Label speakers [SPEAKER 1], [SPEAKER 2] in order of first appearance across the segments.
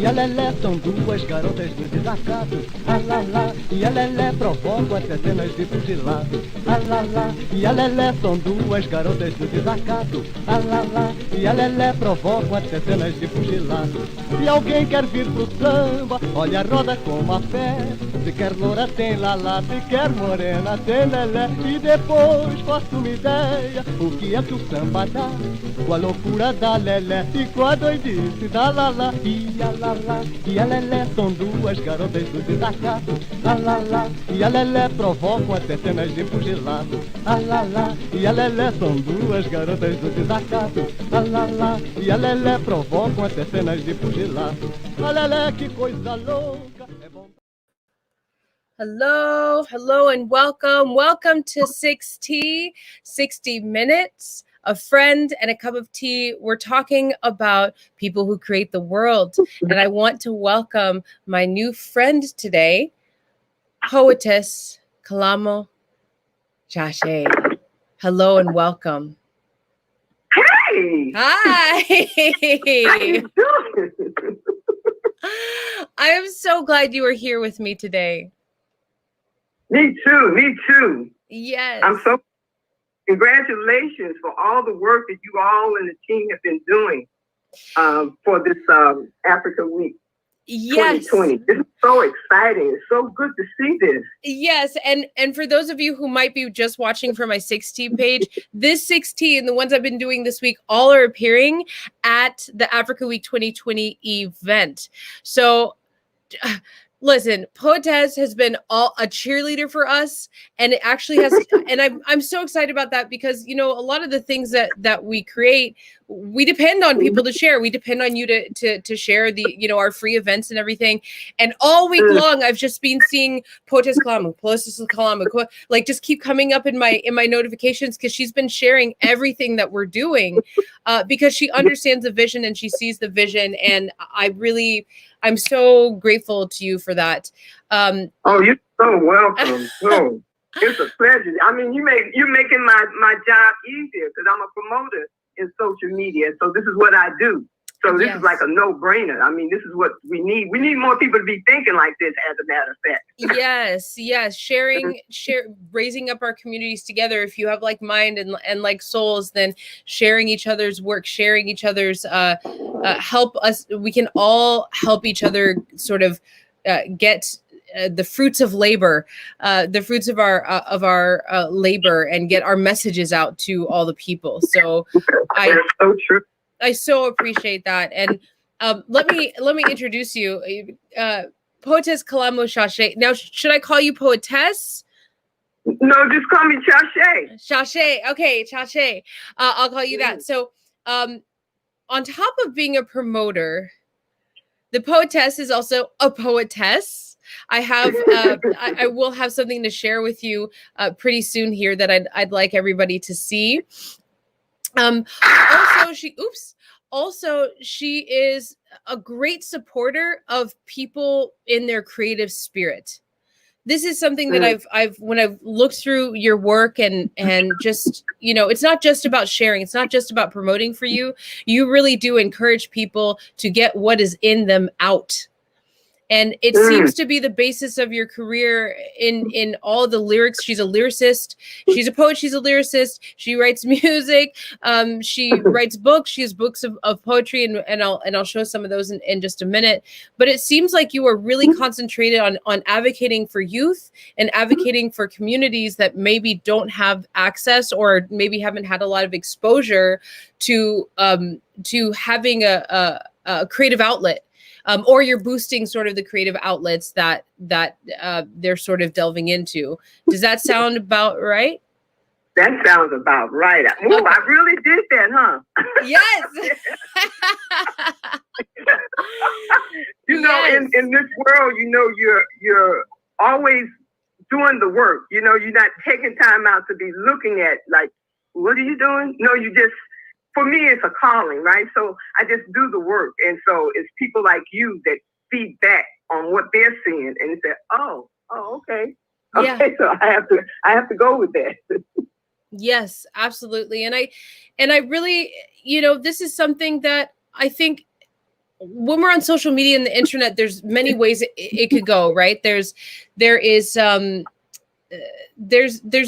[SPEAKER 1] e a Lelé são duas garotas do desacato. A Lalá e a Lelé provocam até cenas de fugilado. A Lalá e a Lelé são duas garotas do desacato. A Lalá e a Lelé provocam até cenas de fugilado. Se alguém quer vir pro samba, olha a roda como a fé. Se quer loura tem Lalá, se quer morena tem Lelé. E depois faço uma ideia, o que é que o samba dá? Com a loucura da Lelé e com a doidice da Lalá. E a Lalá e a Lelé são duas garotas do desacato. A Lalá e a Lelé provocam até cenas de fugilado. A Lalá e a Lelé são duas garotas do desacato. A Lalá e a Lelé provocam até cenas de fugilado. A Lelé, que coisa louca, é bom.
[SPEAKER 2] Hello, hello, and welcome. Welcome to Sixtea, 60 Minutes, a friend and a cup of tea. We're talking about people who create the world. And I want to welcome my new friend today, Poetess Kalamu Chaché. Hello and welcome.
[SPEAKER 3] Hey!
[SPEAKER 2] Hi!
[SPEAKER 3] How you doing?
[SPEAKER 2] I am so glad you are here with me today.
[SPEAKER 3] Me too.
[SPEAKER 2] Yes.
[SPEAKER 3] I'm so congratulations for all the work that you all and the team have been doing for this Africa Week.
[SPEAKER 2] Yes.
[SPEAKER 3] 2020. This is so exciting. It's so good to see this.
[SPEAKER 2] Yes, and for those of you who might be just watching from my Sixtea page, this Sixtea and the ones I've been doing this week all are appearing at the Africa Week 2020 event. So listen, Poetess has been a cheerleader for us, and it actually has, and I'm so excited about that because, you know, a lot of the things that we create, we depend on people to share. We depend on you to share the, you know, our free events and everything. And all week long, I've just been seeing Poetess Kalamu, like just keep coming up in my notifications because she's been sharing everything that we're doing because she understands the vision and she sees the vision. And I'm so grateful to you for that.
[SPEAKER 3] Oh, you're so welcome. Oh, it's a pleasure. I mean, you're making my job easier because I'm a promoter in social media. So this is what I do. So this is like a no-brainer. I mean, this is what we need. We need more people to be thinking like this, as a matter of fact.
[SPEAKER 2] Yes. Raising up our communities together. If you have like mind and like souls, then sharing each other's work, sharing each other's help us. We can all help each other sort of get the fruits of labor, the fruits of our labor, and get our messages out to all the people. So
[SPEAKER 3] That's so true.
[SPEAKER 2] I so appreciate that. And let me introduce you, Poetess Kalamu Chaché. Now, should I call you Poetess?
[SPEAKER 3] No, just call me Chaché.
[SPEAKER 2] Chaché. Okay, Chaché. I'll call you that. So on top of being a promoter, the Poetess is also a poetess. I have I will have something to share with you pretty soon here that I'd like everybody to see. Also she is a great supporter of people in their creative spirit. This is something that when I've looked through your work and just, you know, it's not just about sharing, it's not just about promoting for you. You really do encourage people to get what is in them out. And it seems to be the basis of your career in all the lyrics. She's a lyricist. She's a poet. She's a lyricist. She writes music. She writes books. She has books of poetry, and I'll show some of those in just a minute. But it seems like you are really concentrated on advocating for youth and advocating for communities that maybe don't have access or maybe haven't had a lot of exposure to having a creative outlet. Or you're boosting sort of the creative outlets that they're sort of delving into. Does that sound about right?
[SPEAKER 3] That sounds about right. Oh, okay. I really did that, huh?
[SPEAKER 2] Yes.
[SPEAKER 3] You know, in this world, you know, you're always doing the work. You know, you're not taking time out to be looking at like, what are you doing? No, you just. For me, it's a calling, right? So I just do the work. And so it's people like you that feed back on what they're seeing and say, oh, okay.
[SPEAKER 2] Yeah.
[SPEAKER 3] Okay, so I have to go with that.
[SPEAKER 2] Yes, absolutely. And I really, you know, this is something that I think when we're on social media and the internet, there's many ways it could go, right? There's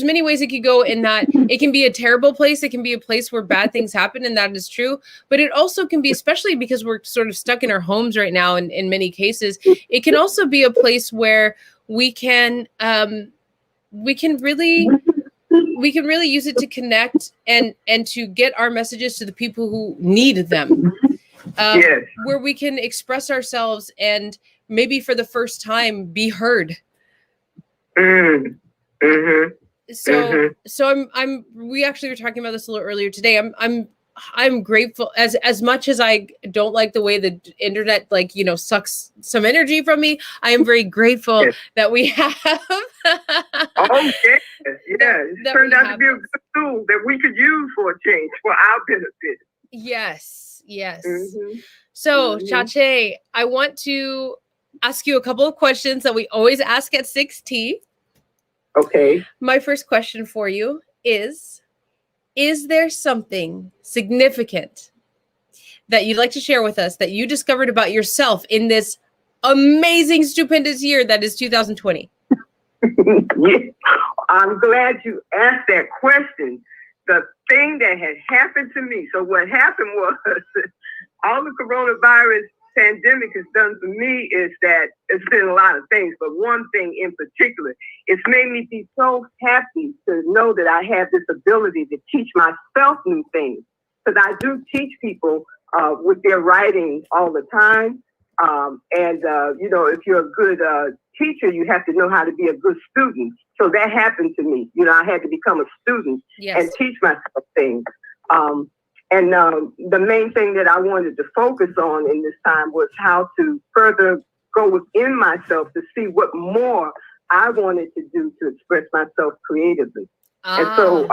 [SPEAKER 2] many ways it could go, in that it can be a terrible place. It can be a place where bad things happen, and that is true. But it also can be, especially because we're sort of stuck in our homes right now, in many cases, it can also be a place where we can really use it to connect and to get our messages to the people who need them. Yes. Where we can express ourselves and maybe for the first time be heard. So we actually were talking about this a little earlier today. I'm grateful, as much as I don't like the way the internet, like, sucks some energy from me. I am very grateful that we have.
[SPEAKER 3] It turned out to be a good tool that we could use for a change, for our benefit.
[SPEAKER 2] Yes. So, Chaché, I want to ask you a couple of questions that we always ask at Sixtea.
[SPEAKER 3] Okay.
[SPEAKER 2] My first question for you is there something significant that you'd like to share with us that you discovered about yourself in this amazing, stupendous year that is 2020?
[SPEAKER 3] I'm glad you asked that question. The thing that had happened to me. So what happened was, all the coronavirus pandemic has done for me is that it's been a lot of things, but one thing in particular, it's made me be so happy to know that I have this ability to teach myself new things. Because I do teach people with their writing all the time. If you're a good teacher, you have to know how to be a good student. So that happened to me. I had to become a student and teach myself things. The main thing that I wanted to focus on in this time was how to further go within myself to see what more I wanted to do to express myself creatively. And so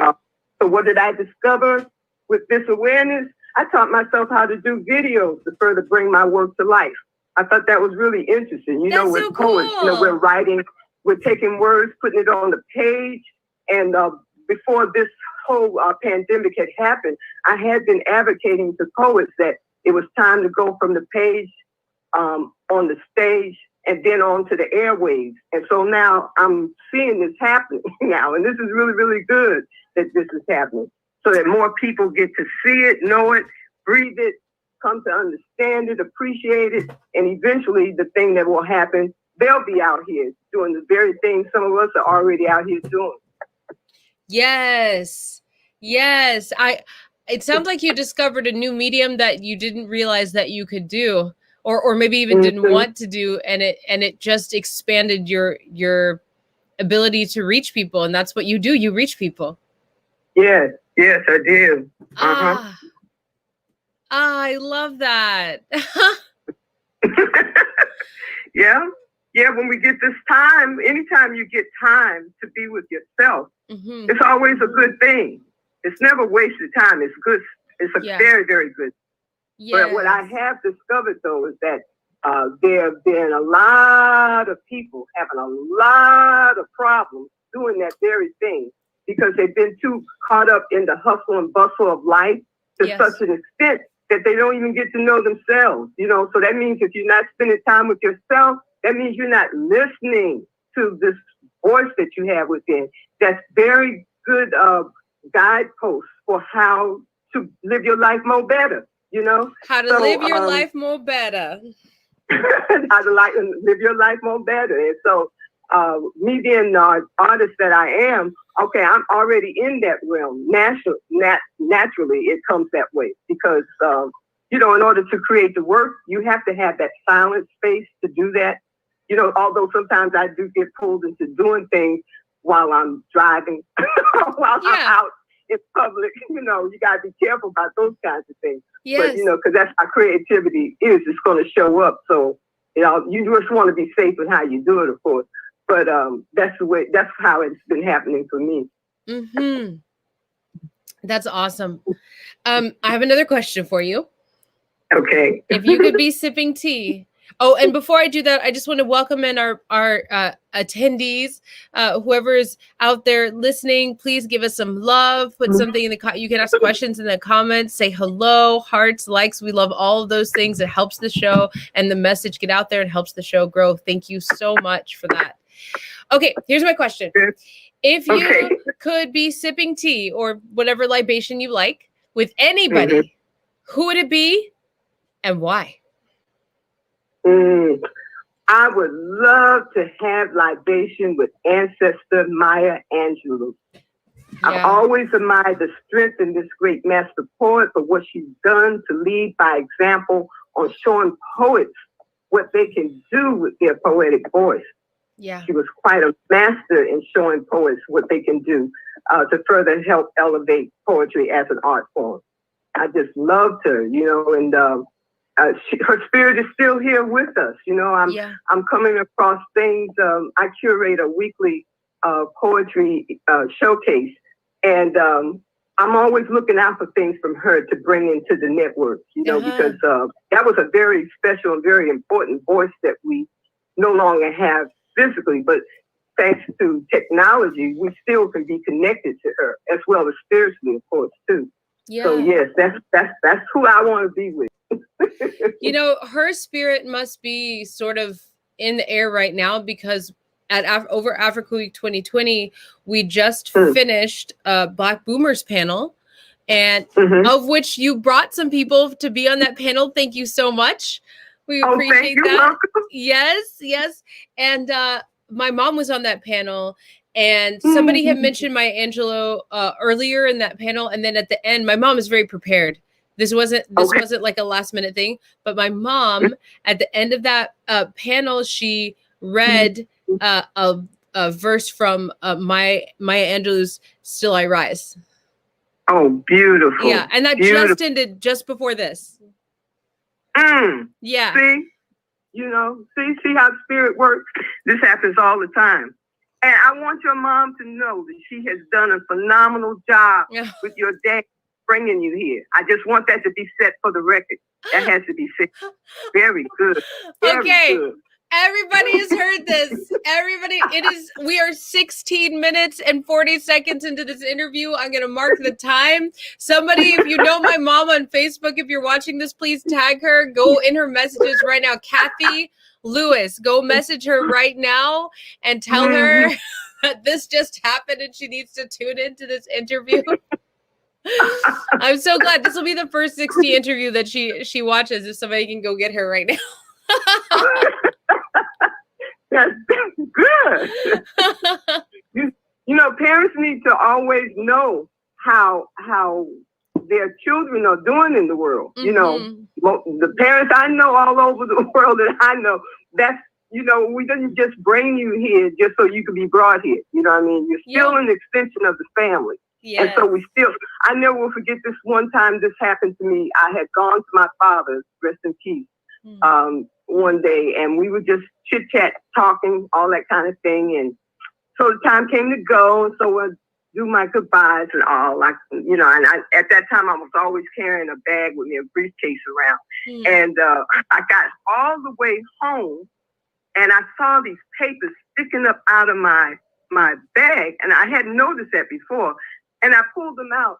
[SPEAKER 3] what did I discover with this awareness? I taught myself how to do videos to further bring my work to life. I thought that was really interesting. With so poets, we're writing, we're taking words, putting it on the page. And before this whole pandemic had happened, I had been advocating to poets that it was time to go from the page on the stage and then on to the airwaves. And so now I'm seeing this happening now. And this is really, really good that this is happening, so that more people get to see it, know it, breathe it, come to understand it, appreciate it. And eventually the thing that will happen, they'll be out here doing the very thing some of us are already out here doing.
[SPEAKER 2] Yes. It sounds like you discovered a new medium that you didn't realize that you could do, or maybe even didn't want to do. And it just expanded your ability to reach people. And that's what you do. You reach people.
[SPEAKER 3] Yes, I do.
[SPEAKER 2] I love that.
[SPEAKER 3] Yeah, when we get this time, anytime you get time to be with yourself, it's always a good thing. It's never wasted time. It's good. It's a very, very good. Yes. But what I have discovered, though, is that there have been a lot of people having a lot of problems doing that very thing because they've been too caught up in the hustle and bustle of life to such an extent that they don't even get to know themselves. So that means if you're not spending time with yourself, that means you're not listening to this voice that you have within. That's very good guideposts for how to live your life more better,
[SPEAKER 2] How to live your life more better.
[SPEAKER 3] How to live your life more better. And so me being the artist that I am, okay, I'm already in that realm. Naturally, it comes that way because, in order to create the work, you have to have that silent space to do that. Although sometimes I do get pulled into doing things while I'm driving, while I'm out in public. You got to be careful about those kinds of things. Yes. But, because that's how creativity is. It's going to show up. So, you just want to be safe in how you do it, of course. But that's how it's been happening for me.
[SPEAKER 2] Mm-hmm. That's awesome. I have another question for you.
[SPEAKER 3] Okay.
[SPEAKER 2] If you could be sipping tea, Oh, and before I do that, I just want to welcome in our attendees. Whoever is out there listening, please give us some love. Put something in the you can ask questions in the comments. Say hello, hearts, likes. We love all of those things. It helps the show and the message get out there and helps the show grow. Thank you so much for that. Okay, here's my question. If you could be sipping tea or whatever libation you like with anybody, who would it be and why?
[SPEAKER 3] I would love to have libation with ancestor Maya Angelou. Yeah. I've always admired the strength in this great master poet for what she's done to lead by example on showing poets what they can do with their poetic voice.
[SPEAKER 2] Yeah.
[SPEAKER 3] She was quite a master in showing poets what they can do to further help elevate poetry as an art form. I just loved her, you know, and her spirit is still here with us. You know, I'm coming across things. I curate a weekly poetry showcase, and I'm always looking out for things from her to bring into the network, you know, because that was a very special and very important voice that we no longer have physically, but thanks to technology, we still can be connected to her as well as spiritually, of course, too. Yeah. So yes, that's who I want to be with.
[SPEAKER 2] You know, her spirit must be sort of in the air right now because at over Africa Week 2020, we just finished a Black Boomers panel, and of which you brought some people to be on that panel. Thank you so much. We appreciate that.
[SPEAKER 3] Welcome.
[SPEAKER 2] Yes. And my mom was on that panel, and somebody had mentioned Maya Angelou earlier in that panel, and then at the end, my mom is very prepared. This wasn't like a last minute thing, but my mom at the end of that panel, she read a verse from Maya Angelou's "Still I Rise."
[SPEAKER 3] Oh, beautiful!
[SPEAKER 2] Yeah, and that just ended just before this. Yeah.
[SPEAKER 3] See, you know, see how spirit works. This happens all the time, and I want your mom to know that she has done a phenomenal job with your dad bringing you here. I just want that to be set for the record. That has to be said. Very good. Very good.
[SPEAKER 2] Everybody has heard this. Everybody, we are 16 minutes and 40 seconds into this interview. I'm going to mark the time. Somebody, if you know my mom on Facebook, if you're watching this, please tag her. Go in her messages right now. Kathy Lewis, go message her right now and tell her that this just happened and she needs to tune into this interview. I'm so glad this will be the first 60 interview that she watches. If somebody can go get her right now.
[SPEAKER 3] That's good. You know, parents need to always know how their children are doing in the world. You know, the parents I know all over the world that I know, that's, you know, we didn't just bring you here just so you could be brought here. You know what I mean? You're still an extension of the family. Yes. And so I never will forget this one time this happened to me. I had gone to my father's, rest in peace, one day, and we were just chit-chat, talking, all that kind of thing. And so the time came to go, and so I do my goodbyes and all, like, you know, and at that time I was always carrying a bag with me, a briefcase around. And I got all the way home, and I saw these papers sticking up out of my bag, and I hadn't noticed that before. And I pulled them out,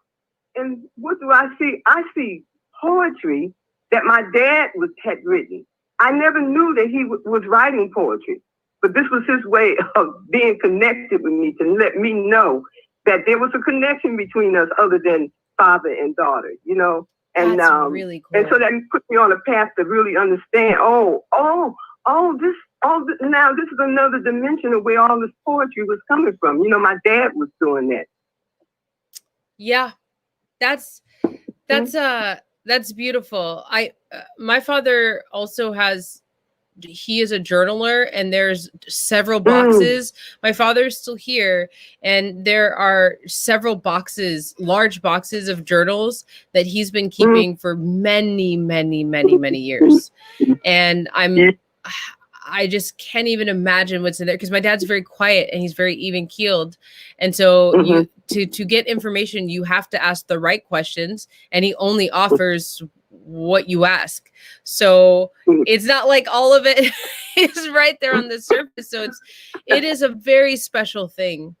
[SPEAKER 3] and what do I see? I see poetry that my dad had written. I never knew that he was writing poetry, but this was his way of being connected with me to let me know that there was a connection between us other than father and daughter, you know? And
[SPEAKER 2] that's really cool.
[SPEAKER 3] And so that put me on a path to really understand, now this is another dimension of where all this poetry was coming from. You know, my dad was doing that.
[SPEAKER 2] Yeah, that's beautiful. My father also he is a journaler, and there's several boxes. My father's still here, and there are several boxes, large boxes of journals that he's been keeping for many, many, many, many years. And I just can't even imagine what's in there, because my dad's very quiet and he's very even keeled. And so to get information, you have to ask the right questions, and he only offers what you ask. So it's not like all of it is right there on the surface. So it is a very special thing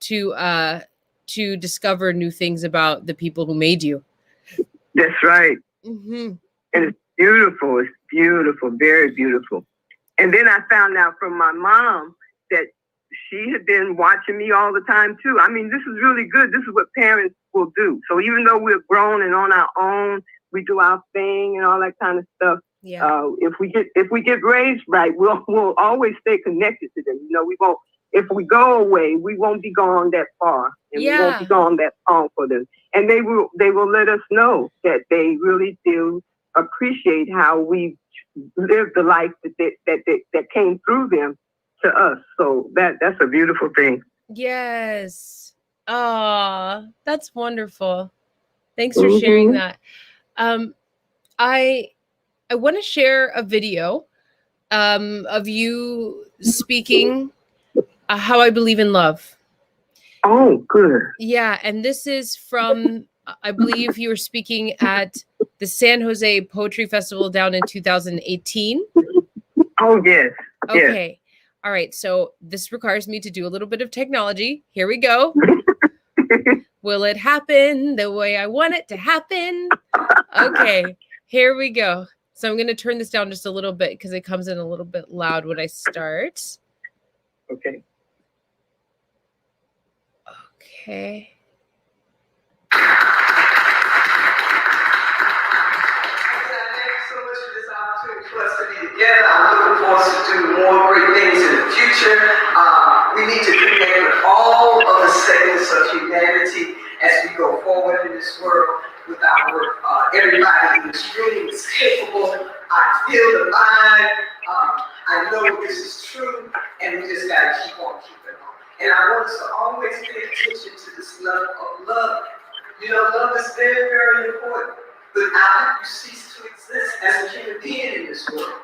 [SPEAKER 2] to discover new things about the people who made you.
[SPEAKER 3] That's right.
[SPEAKER 2] Mm-hmm.
[SPEAKER 3] And it's beautiful. It's beautiful, very beautiful. And then I found out from my mom that she had been watching me all the time too. I mean, this is really good. This is what parents will do. So even though we're grown and on our own, we do our thing and all that kind of stuff.
[SPEAKER 2] Yeah.
[SPEAKER 3] If we get raised right, we'll always stay connected to them. You know, we won't. If we go away, we won't be gone that far, and we won't be gone that long for them. And they will let us know that they really do appreciate how we lived the life that came through them to us. So that's a beautiful thing.
[SPEAKER 2] Yes. Ah, that's wonderful. Thanks for sharing that. I want to share a video of you speaking how I believe in love.
[SPEAKER 3] Oh, good.
[SPEAKER 2] Yeah, and this is from, I believe you were speaking at the San Jose Poetry Festival down in 2018.
[SPEAKER 3] Oh, yes.
[SPEAKER 2] Okay.
[SPEAKER 3] Yes.
[SPEAKER 2] All right. So this requires me to do a little bit of technology. Here we go. Will it happen the way I want it to happen? Okay. Here we go. So I'm going to turn this down just a little bit because it comes in a little bit loud when I start.
[SPEAKER 3] Okay.
[SPEAKER 2] Okay.
[SPEAKER 4] Together. I'm looking forward to do more great things in the future. We need to connect with all of the segments of humanity as we go forward in this world with our work. Everybody in this room is capable. I feel the vibe. I know this is true, and we just got to keep on keeping on. And I want us to always pay attention to this love of love. You know, love is very, very important. Without it, you cease to exist as a human being in this world.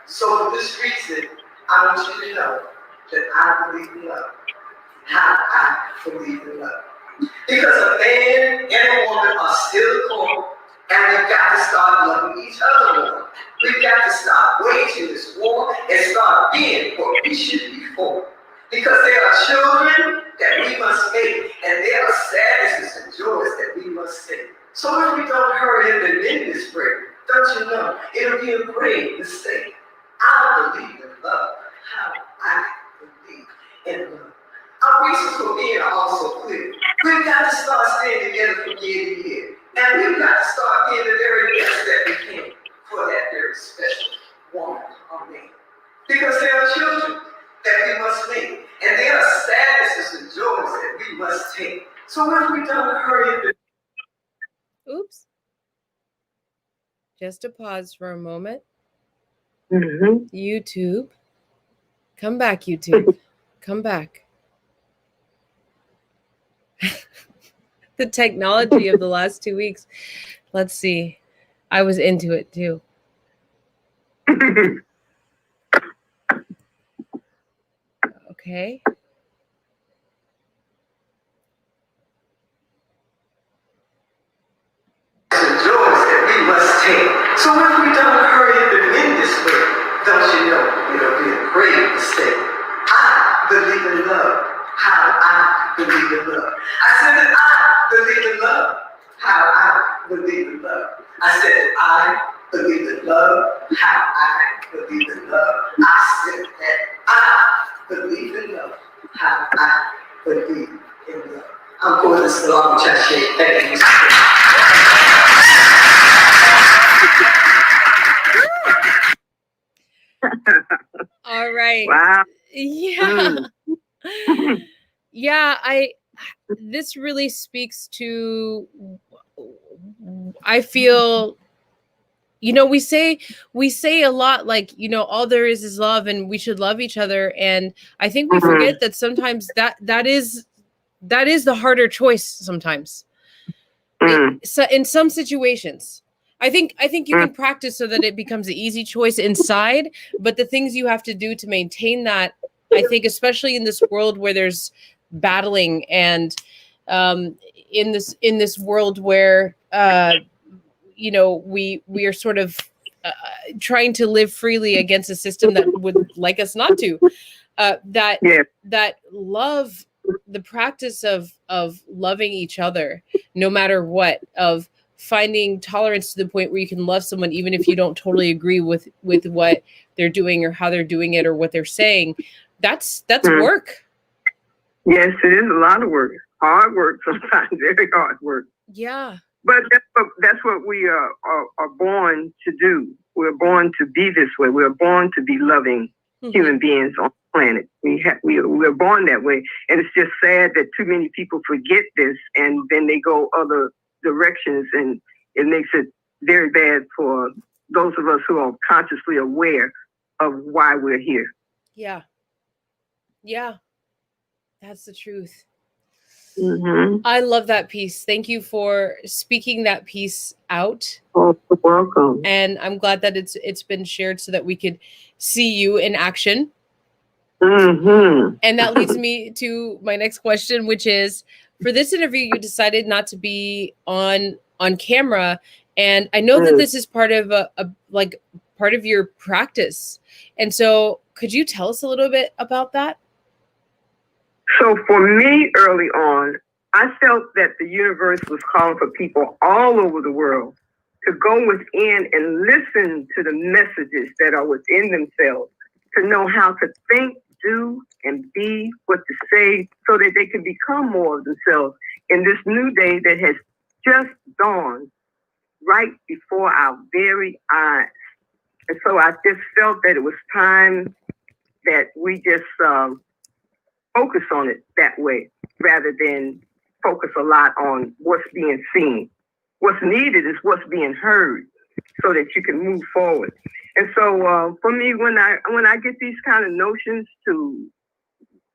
[SPEAKER 4] So for this reason, I want you to know that I believe in love. How I believe in love. Because a man and a woman are still core, and we've got to start loving each other more. We've got to stop waging this war and start being what we should be for. Because there are children that we must make, and there are sadnesses and joys that we must take. So if we don't hurry up and end this break, don't you know, it'll be a great mistake. I believe in love. How I believe in love. Our reasons for being are also clear. We've got to start staying together from year to year. And we've got to start being the very best that we can for that very special woman or man. Because there are children that we must make. And there are sadnesses and joys that we must take. So if we don't hurry up.
[SPEAKER 2] Oops. Just a pause for a moment. YouTube. Come back, YouTube. Come back. The technology of the last 2 weeks. Let's see. I was into it too. Okay.
[SPEAKER 4] So if we don't hurry up and win this way, don't you know it'll be a great mistake. I believe in love. How I believe in love. I said that I believe in love. How I believe in love. I said that I believe in love. How I believe in love. I said that I believe in love. How I believe in love. I'm Poetess Kalamu Chaché. Thank you.
[SPEAKER 2] All right.
[SPEAKER 3] Wow.
[SPEAKER 2] Yeah. Yeah, this really speaks to, I feel, you know, we say a lot like, you know, all there is love and we should love each other. And I think we forget that sometimes that is the harder choice sometimes. So in some situations, I think you can practice so that it becomes an easy choice inside, but the things you have to do to maintain that, I think, especially in this world where there's battling and in this world where you know, we are sort of trying to live freely against a system that would like us not to. That love, the practice of loving each other, no matter what, of finding tolerance to the point where you can love someone even if you don't totally agree with what they're doing or how they're doing it or what they're saying. That's work.
[SPEAKER 3] Yes, it is a lot of work. Hard work sometimes, very hard work.
[SPEAKER 2] Yeah.
[SPEAKER 3] But that's what we are born to do. We're born to be this way. We're born to be loving human beings on the planet. We're born that way. And it's just sad that too many people forget this and then they go other directions, and it makes it very bad for those of us who are consciously aware of why we're here.
[SPEAKER 2] Yeah. Yeah. That's the truth. I love that piece. Thank you for speaking that piece out.
[SPEAKER 3] Oh, you're welcome.
[SPEAKER 2] And I'm glad that it's been shared so that we could see you in action. And that leads me to my next question, which is, for this interview, you decided not to be on camera, and I know that this is part of part of your practice. And so, could you tell us a little bit about that?
[SPEAKER 3] So for me, early on, I felt that the universe was calling for people all over the world to go within and listen to the messages that are within themselves, to know how to think, do, and be, what to say, so that they can become more of themselves in this new day that has just dawned right before our very eyes. And so I just felt that it was time that we just focus on it that way, rather than focus a lot on what's being seen. What's needed is what's being heard, so that you can move forward. And so for me, when I get these kind of notions to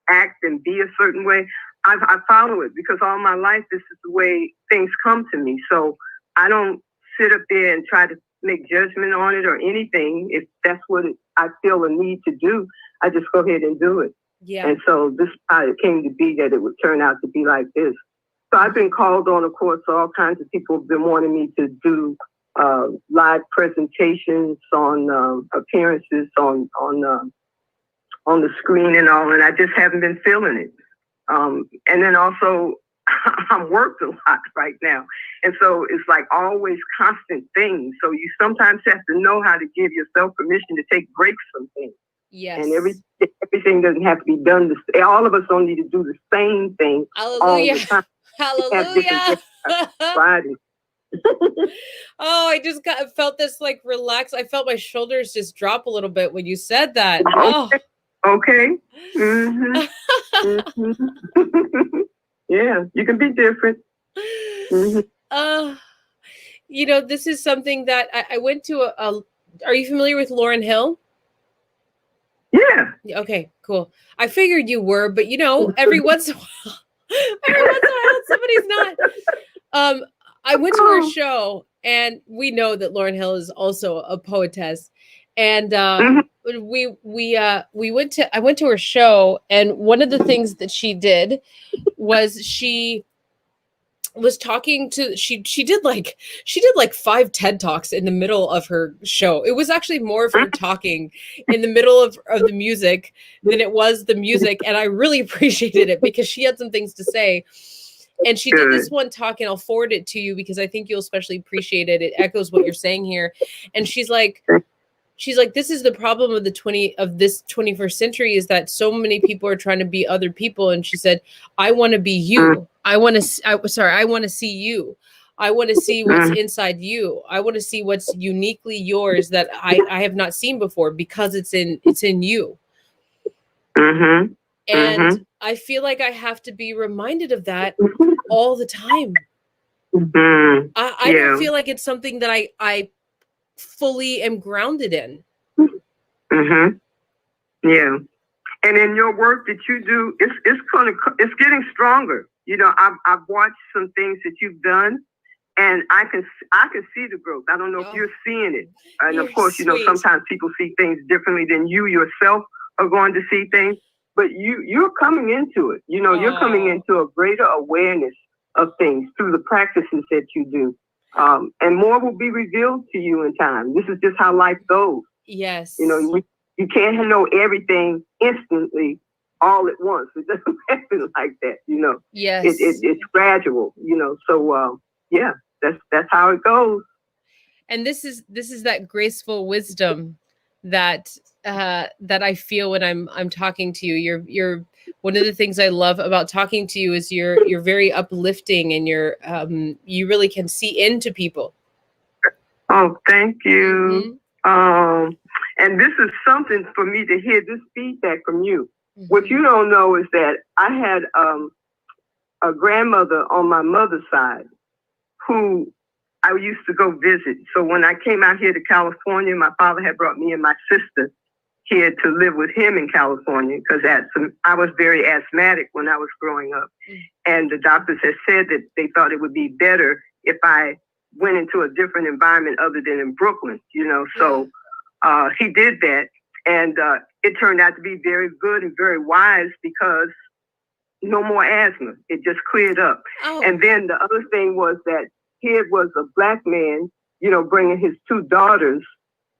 [SPEAKER 3] act and be a certain way, I follow it, because all my life this is the way things come to me. So I don't sit up there and try to make judgment on it or anything. If that's what I feel a need to do, I just go ahead and do it.
[SPEAKER 2] Yeah.
[SPEAKER 3] And so this is how it came to be, that it would turn out to be like this. So I've been called on, of course, all kinds of people have been wanting me to do live presentations, on appearances on the screen and all, and I just haven't been feeling it. And then also, I'm worked a lot right now. And so it's like always constant things. So you sometimes have to know how to give yourself permission to take breaks from things.
[SPEAKER 2] Yes.
[SPEAKER 3] And everything doesn't have to be done. All of us don't need to do the same thing.
[SPEAKER 2] Hallelujah.
[SPEAKER 3] All the time.
[SPEAKER 2] Hallelujah.
[SPEAKER 3] Friday.
[SPEAKER 2] Oh, I just felt this like relax. I felt my shoulders just drop a little bit when you said that.
[SPEAKER 3] Okay. Yeah, you can be different.
[SPEAKER 2] You know, this is something that I went to are you familiar with Lauryn Hill?
[SPEAKER 3] Yeah.
[SPEAKER 2] Okay, cool. I figured you were, but you know, every once in a while, somebody's not. I went to her show, and we know that Lauryn Hill is also a poetess. And I went to her show, and one of the things that she did was she was talking to she did like 5 TED Talks in the middle of her show. It was actually more of her talking in the middle of the music than it was the music, and I really appreciated it because she had some things to say. And she did this one talk, and I'll forward it to you because I think you'll especially appreciate it. It echoes what you're saying here. And she's like, this is the problem of this 21st century, is that so many people are trying to be other people. And she said, I want to be you. I want to see you. I want to see what's inside you. I want to see what's uniquely yours that I have not seen before, because it's in you. And I feel like I have to be reminded of that all the time. I don't feel like it's something that I fully am grounded in.
[SPEAKER 3] Yeah. And in your work that you do, it's getting stronger. You know, I've watched some things that you've done, and I can see the growth. I don't know if you're seeing it. And of course, you know, sometimes people see things differently than you yourself are going to see things. But you're coming into it. You know, you're coming into a greater awareness of things through the practices that you do. And more will be revealed to you in time. This is just how life goes.
[SPEAKER 2] Yes.
[SPEAKER 3] You know, you can't know everything instantly all at once. It doesn't happen like that, you know.
[SPEAKER 2] Yes.
[SPEAKER 3] It's gradual, you know. So yeah, that's how it goes.
[SPEAKER 2] And this is that graceful wisdom that that I feel when I'm talking to you. You're one of the things I love about talking to you is you're very uplifting, and you really can see into people.
[SPEAKER 3] Oh, thank you. And this is something for me to hear this feedback from you. What you don't know is that I had a grandmother on my mother's side who I used to go visit. So when I came out here to California, my father had brought me and my sister here to live with him in California because I was very asthmatic when I was growing up. And the doctors had said that they thought it would be better if I went into a different environment other than in Brooklyn, you know. So he did that. And it turned out to be very good and very wise because no more asthma. It just cleared up. Oh. And then the other thing was that here was a Black man, you know, bringing his 2 daughters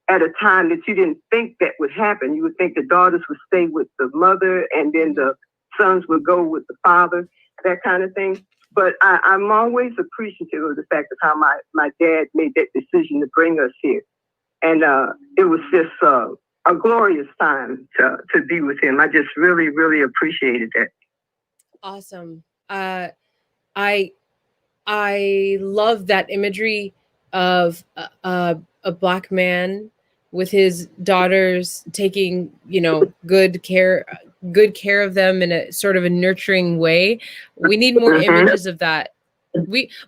[SPEAKER 3] at a time that you didn't think that would happen. You would think the daughters would stay with the mother and then the sons would go with the father, that kind of thing. But I'm always appreciative of the fact of how my dad made that decision to bring us here. And it was just a glorious time to be with him. I just really, really appreciated that.
[SPEAKER 2] Awesome. I love that imagery of a Black man with his daughters taking, you know, good care of them in a sort of a nurturing way. We need more images of that.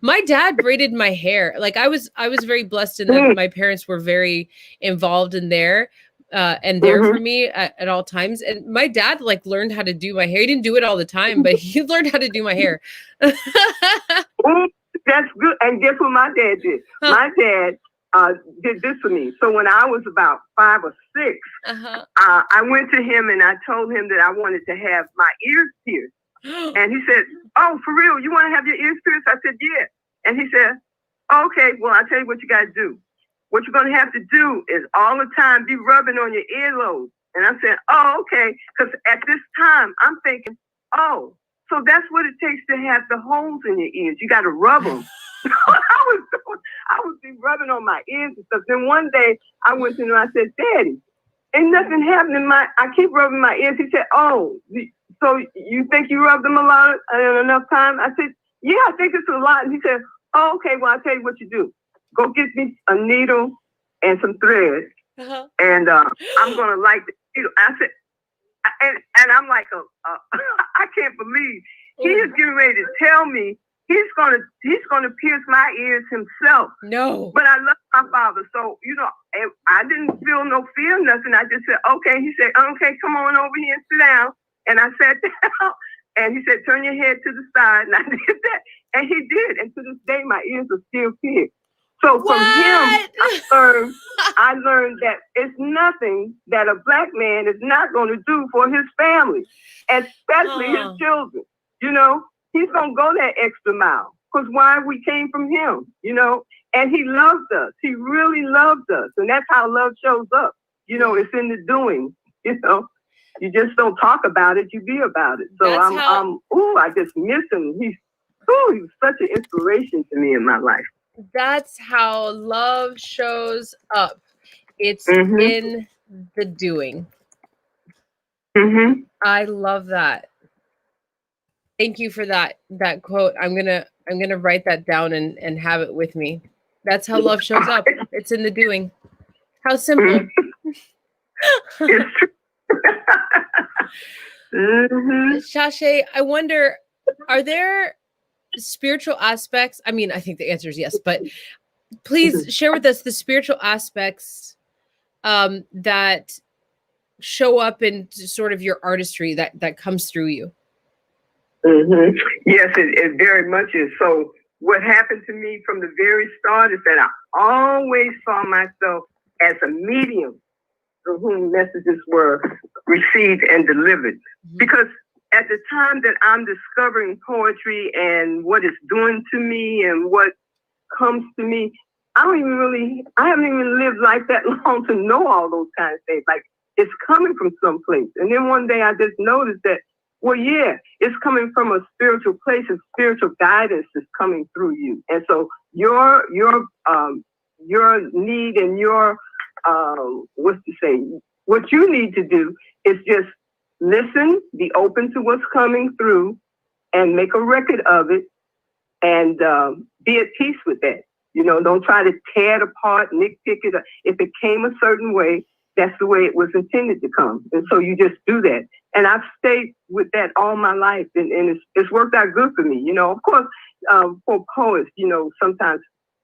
[SPEAKER 2] My dad braided my hair. Like I was very blessed in that my parents were very involved in there for me at all times. And my dad like learned how to do my hair. He didn't do it all the time, but he learned how to do my hair.
[SPEAKER 3] That's good. And guess what my dad did? My dad did this for me. So when I was about 5 or 6, I went to him and I told him that I wanted to have my ears pierced. And he said, "Oh, for real? You want to have your ears pierced?" I said, "Yeah." And he said, "Okay, well, I'll tell you what you got to do. What you're going to have to do is all the time be rubbing on your earlobes." And I said, "Oh, okay." Because at this time, I'm thinking, "Oh, so that's what it takes to have the holes in your ears. You got to rub them." I was rubbing on my ears and stuff. Then one day I went to him and I said, "Daddy, ain't nothing happening. I keep rubbing my ears." He said, "Oh, so you think you rubbed them a lot enough time?" I said, "Yeah, I think it's a lot." And he said, "Oh, okay, well, I'll tell you what you do. Go get me a needle and some thread, and I'm going to light the needle." I said, and I'm like, I can't believe he is getting ready to tell me he's gonna pierce my ears himself. No. But I love my father, so you know, I didn't feel no fear, nothing. I just said, "Okay." He said, "Okay, come on over here and sit down." And I sat down, and he said, "Turn your head to the side." And I did that, and he did. And to this day, my ears are still pierced. So from him, I learned that it's nothing that a Black man is not going to do for his family, especially his children. You know, he's going to go that extra mile because why? We came from him, you know, and he loved us. He really loved us. And that's how love shows up. You know, it's in the doing, you know. You just don't talk about it, you be about it. So I just miss him. He was such an inspiration to me in my life.
[SPEAKER 2] That's how love shows up. It's in the doing. I love that. Thank you for that quote. I'm gonna write that down and have it with me. That's how love shows up. It's in the doing. How simple.
[SPEAKER 3] It's true.
[SPEAKER 2] Chaché, I wonder, are there spiritual aspects? I mean, I think the answer is yes, but please share with us the spiritual aspects that show up in sort of your artistry that comes through you.
[SPEAKER 3] Yes, it very much is. So what happened to me from the very start is that I always saw myself as a medium through whom messages were received and delivered. Because at the time that I'm discovering poetry and what it's doing to me and what comes to me. I haven't even lived life that long to know all those kind of things. Like, it's coming from someplace. And then one day I just noticed that, well, yeah, it's coming from a spiritual place, and spiritual guidance is coming through you. And so your need and your, what you need to do is just listen, be open to what's coming through, and make a record of it, and be at peace with that. You know, don't try to tear it apart, nitpick it. If it came a certain way, that's the way it was intended to come. And so you just do that. And I've stayed with that all my life, and it's worked out good for me. You know, of course, for poets, you know, sometimes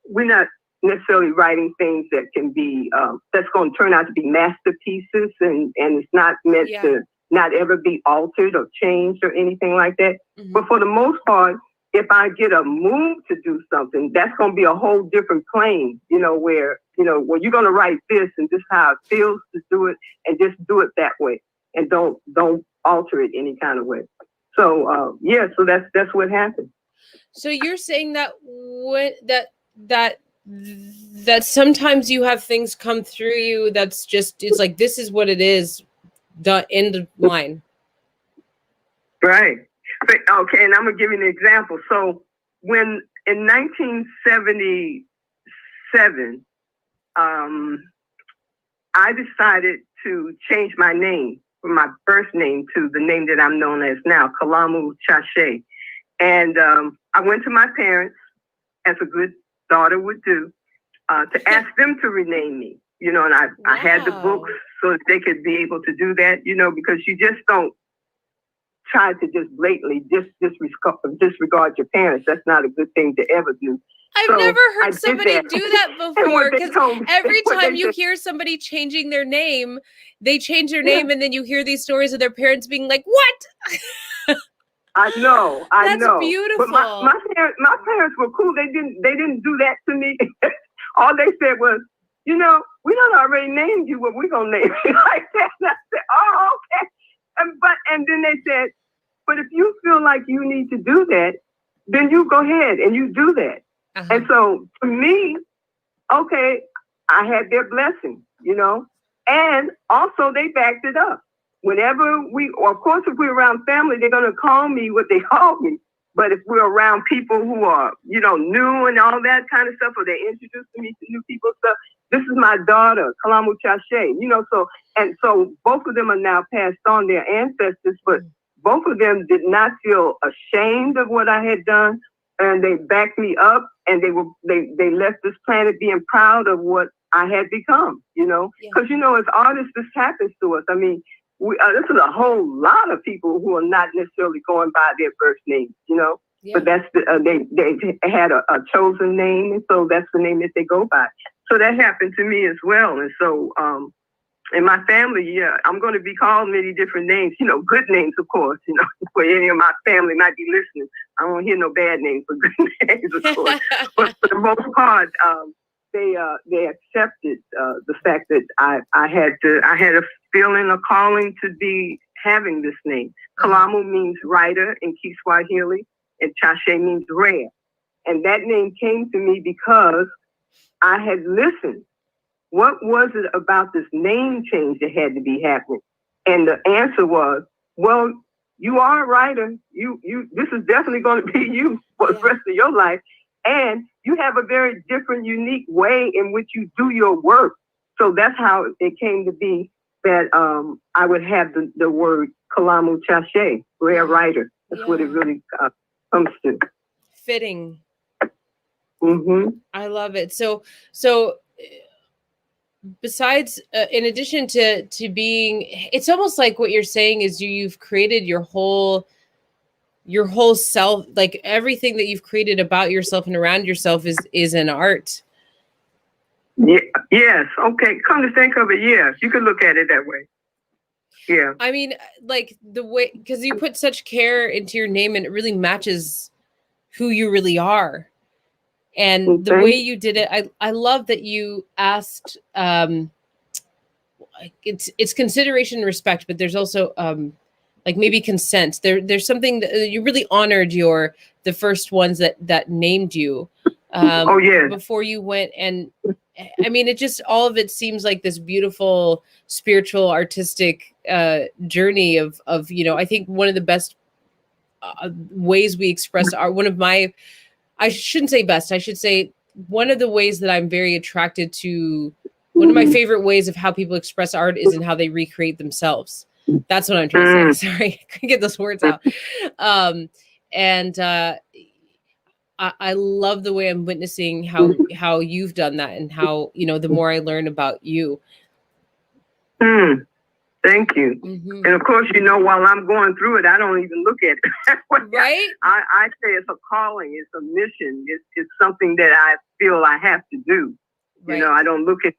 [SPEAKER 3] we're not necessarily writing things that can be, that's going to turn out to be masterpieces, and it's not meant to not ever be altered or changed or anything like that. Mm-hmm. But for the most part, if I get a move to do something, that's going to be a whole different plane, you know, where, you know, well, you're going to write this, and this is how it feels to do it, and just do it that way, and don't alter it any kind of way. So, so that's what happened.
[SPEAKER 2] So you're saying that that sometimes you have things come through you that's just, it's like, this is what it is, the end of line.
[SPEAKER 3] Right. Okay, and I'm going to give you an example. So when in 1977, I decided to change my name from my birth name to the name that I'm known as now, Kalamu Chaché. And I went to my parents, as a good daughter would do, to ask them to rename me. You know, and I had the books so that they could be able to do that, you know, because you just don't try to just blatantly disregard your parents. That's not a good thing to ever do.
[SPEAKER 2] I've never heard somebody do that before, because every time you hear somebody changing their name, they change their name, and then you hear these stories of their parents being like, what?
[SPEAKER 3] I know.
[SPEAKER 2] That's beautiful.
[SPEAKER 3] But my parents were cool. They didn't do that to me. All they said was, you know, we done already named you, what we gonna name you like that. And I said, oh, okay. And then they said, but if you feel like you need to do that, then you go ahead and you do that. Uh-huh. And so for me, okay, I had their blessing, you know, and also they backed it up. Whenever of course, if we're around family, they're going to call me what they call me. But if we're around people who are, you know, new and all that kind of stuff, or they introduce me to new people stuff, this is my daughter, Kalamu Chaché, you know, so both of them are now passed on, their ancestors, but both of them did not feel ashamed of what I had done, and they backed me up, and they left this planet being proud of what I had become, you know, because, you know, as artists, this happens to us. I mean, this is a whole lot of people who are not necessarily going by their birth names, you know, but that's they had a chosen name, and so that's the name that they go by. So that happened to me as well. And so in my family, I'm going to be called many different names, you know, good names, of course, you know, for any of my family might be listening. I don't hear no bad names, but good names, of course. But for the most part, they accepted the fact that I had a feeling, a calling to be having this name. Kalamu means writer in Kiswahili, and Chaché means rare. And that name came to me because I had listened. What was it about this name change that had to be happening? And the answer was, well, you are a writer. This is definitely going to be you for the rest of your life. And you have a very different, unique way in which you do your work. So that's how it came to be that I would have the word Kalamu Chaché, rare writer. That's what it really comes to.
[SPEAKER 2] Fitting.
[SPEAKER 3] Mm-hmm.
[SPEAKER 2] I love it. So besides, in addition to being, it's almost like what you're saying is you've created your whole self, like everything that you've created about yourself and around yourself is an art.
[SPEAKER 3] Yeah. Yes. Okay. Come to think of it, yes, you could look at it that way. Yeah. I
[SPEAKER 2] mean, like the way, because you put such care into your name, and it really matches who you really are. And the way you did it, I love that you asked, it's consideration and respect, but there's also like maybe consent. There's something that you really honored the first ones that named you. before you went. And I mean, it just, all of it seems like this beautiful spiritual, artistic journey of, you know, I think one of the best ways we express I shouldn't say best, I should say one of the ways that I'm very attracted to, one of my favorite ways of how people express art is in how they recreate themselves. That's what I'm trying to say. Sorry, I couldn't get those words out. I love the way I'm witnessing how you've done that, and how, you know, the more I learn about you.
[SPEAKER 3] Thank you. And of course, you know, while I'm going through it, I don't even look at it.
[SPEAKER 2] Right?
[SPEAKER 3] I say it's a calling, it's a mission, it's something that I feel I have to do. Right. You know, I don't look at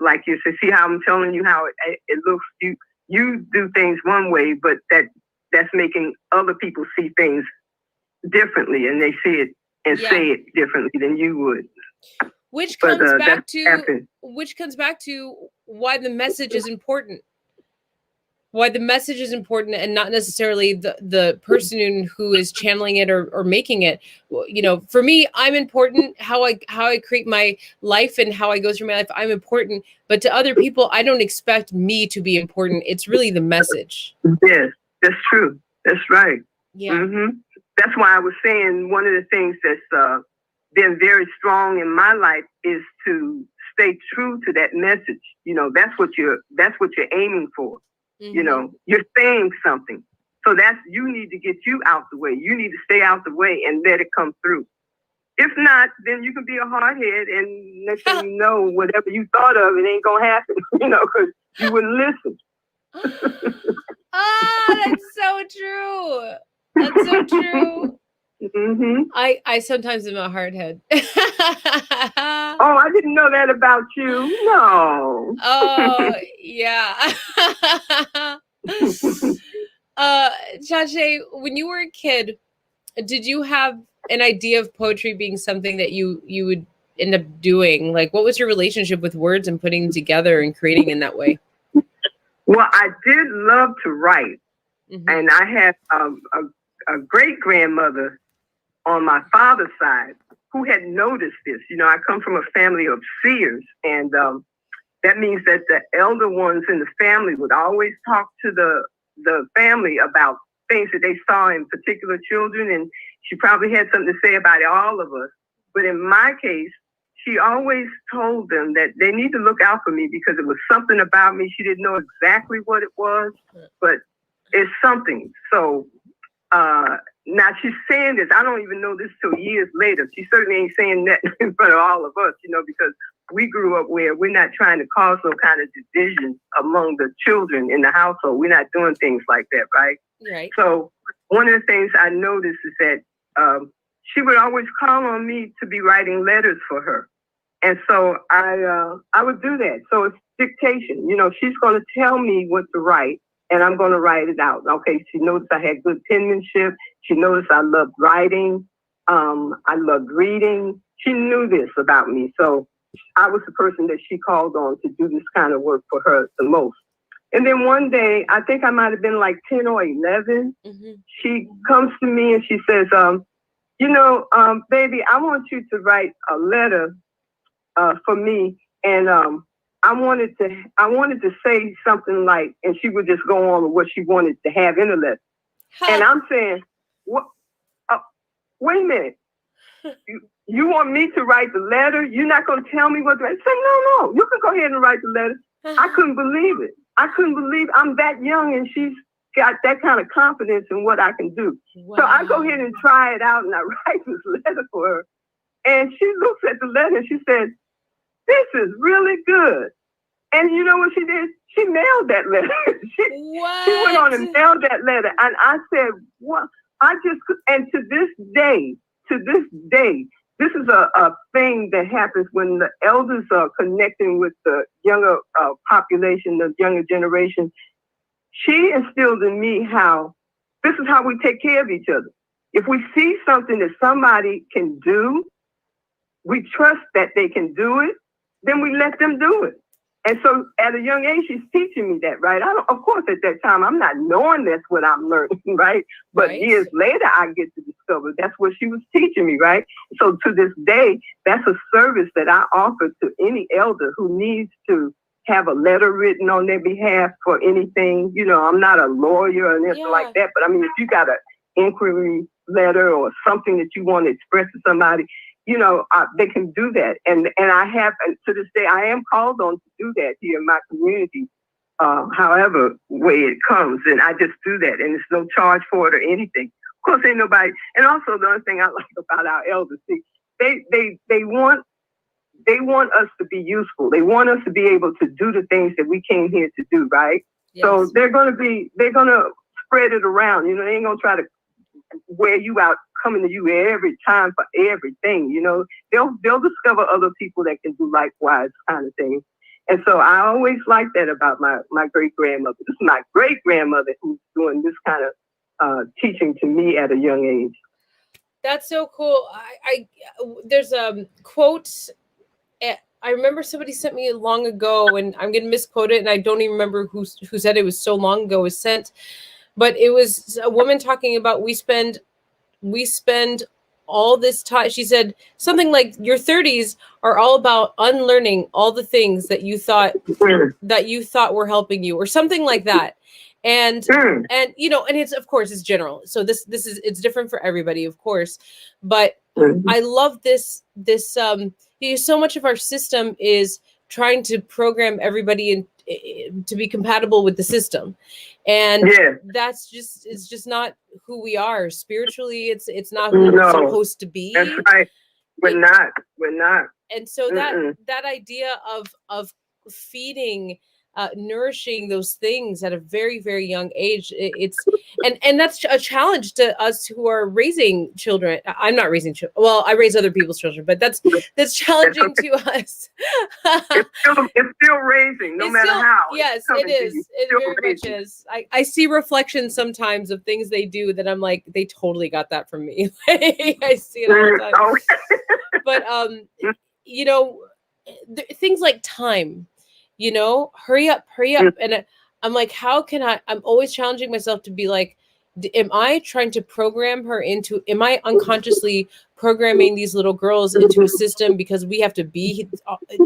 [SPEAKER 3] like you say, see how I'm telling you how it looks. You do things one way, but that's making other people see things differently, and they see it and say it differently than you would.
[SPEAKER 2] Which comes back to why the message is important. Why the message is important, and not necessarily the person who is channeling it or making it. You know, for me, I'm important. How I create my life and how I go through my life, I'm important. But to other people, I don't expect me to be important. It's really the message.
[SPEAKER 3] Yes, that's true. That's right.
[SPEAKER 2] Yeah.
[SPEAKER 3] That's why I was saying one of the things that's been very strong in my life is to stay true to that message. You know, that's what you're aiming for. You know, you're saying something. So you need to get you out the way. You need to stay out the way and let it come through. If not, then you can be a hardhead, and next thing you know, whatever you thought of, it ain't going to happen, you know, because you wouldn't listen.
[SPEAKER 2] That's so true. That's so true. I sometimes am a hardhead.
[SPEAKER 3] Oh, I didn't know that about you. No.
[SPEAKER 2] Oh, yeah. Chaché, when you were a kid, did you have an idea of poetry being something that you would end up doing? Like, what was your relationship with words and putting them together and creating in that way?
[SPEAKER 3] Well, I did love to write. And I had a great-grandmother on my father's side who had noticed this. You know, I come from a family of seers, and that means that the elder ones in the family would always talk to the family about things that they saw in particular children, and she probably had something to say about all of us. But in my case, she always told them that they need to look out for me because it was something about me. She didn't know exactly what it was, but it's something. So now she's saying this. I don't even know this till years later. She certainly ain't saying that in front of all of us, you know, because we grew up where we're not trying to cause no kind of division among the children in the household. We're not doing things like that, right?
[SPEAKER 2] Right.
[SPEAKER 3] So one of the things I noticed is that she would always call on me to be writing letters for her. And so I would do that. So it's dictation. You know, she's going to tell me what to write, and I'm going to write it out. Okay, she noticed I had good penmanship. She noticed I loved writing. I loved reading. She knew this about me. So I was the person that she called on to do this kind of work for her the most. And then one day, I think I might have been like 10 or 11, she comes to me and she says, you know, baby, I want you to write a letter for me. And I wanted to say something like, and she would just go on with what she wanted to have in the letter. And I'm saying, what? Wait a minute. You want me to write the letter? You're not going to tell me what to write? I said, no, you can go ahead and write the letter. I couldn't believe it. I couldn't believe I'm that young and she's got that kind of confidence in what I can do. Wow. So I go ahead and try it out and I write this letter for her. And she looks at the letter and she said, this is really good. And you know what she did? She mailed that letter. She went on and mailed that letter. And I said, what? And to this day, this is a thing that happens when the elders are connecting with the younger population, the younger generation. She instilled in me how this is how we take care of each other. If we see something that somebody can do, we trust that they can do it, then we let them do it. And so at a young age, she's teaching me that, right? Of course, at that time, I'm not knowing that's what I'm learning, right? But years later, I get to discovered. That's what she was teaching me, right? So to this day, that's a service that I offer to any elder who needs to have a letter written on their behalf for anything. You know, I'm not a lawyer or anything like that, but I mean, if you got an inquiry letter or something that you want to express to somebody, you know, they can do that. And I have, and to this day, I am called on to do that here in my community, however way it comes. And I just do that. And there's no charge for it or anything. Of course, ain't nobody. And also the other thing I like about our elders, see, they want us to be useful. They want us to be able to do the things that we came here to do, right? Yes. So they're going to spread it around. You know, they ain't going to try to wear you out, coming to you every time for everything. You know, they'll discover other people that can do likewise kind of thing. And so I always like that about my great-grandmother. This is my great-grandmother who's doing this kind of teaching to me at a young age. That's so cool.
[SPEAKER 2] There's a quote. I remember somebody sent me long ago, and I'm going to misquote it, and I don't even remember who said it was so long ago it was sent. But it was a woman talking about we spend all this time. She said something like your 30s are all about unlearning all the things that you thought were helping you, or something like that. And you know, and it's, of course, it's general. So this is, it's different for everybody, of course. But I love this so much of our system is trying to program everybody to be compatible with the system. And it's just not who we are spiritually. It's not who we're supposed to be.
[SPEAKER 3] That's right. We're not. And
[SPEAKER 2] so that idea of feeding, nourishing those things at a very, very young age, and that's a challenge to us who are raising children. I'm not raising children. Well, I raise other people's children, but that's challenging to us.
[SPEAKER 3] It's still raising, no matter how.
[SPEAKER 2] Yes, it is. It very much is. I see reflections sometimes of things they do that I'm like, they totally got that from me. I see it all the time. But you know, things like time. You know, hurry up. And I'm like, how can I'm always challenging myself to be like, am I trying to program her am I unconsciously programming these little girls into a system because we have to be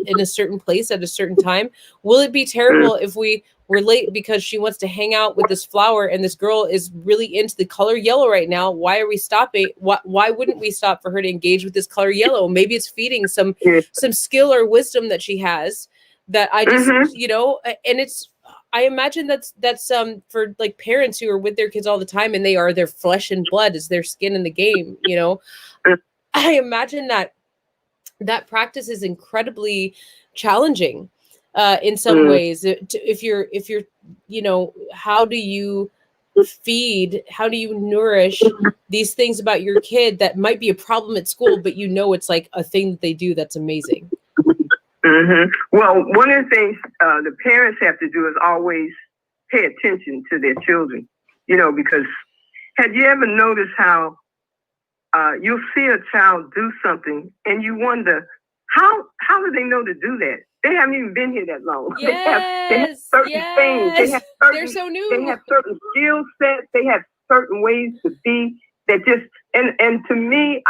[SPEAKER 2] in a certain place at a certain time? Will it be terrible if we're late because she wants to hang out with this flower and this girl is really into the color yellow right now? Why are we stopping? Why wouldn't we stop for her to engage with this color yellow? Maybe it's feeding some skill or wisdom that she has. That I just, you know, and I imagine that's for like parents who are with their kids all the time and they are their flesh and blood, is their skin in the game, you know. I imagine that practice is incredibly challenging in some ways. If you're, you know, how do you nourish these things about your kid that might be a problem at school, but you know it's like a thing that they do that's amazing.
[SPEAKER 3] Well, one of the things the parents have to do is always pay attention to their children, you know, because have you ever noticed how you'll see a child do something and you wonder, how do they know to do that? They haven't even been here that long.
[SPEAKER 2] Yes,
[SPEAKER 3] they have certain things.
[SPEAKER 2] They're so new.
[SPEAKER 3] They have certain skill sets. They have certain ways to be that just, and to me,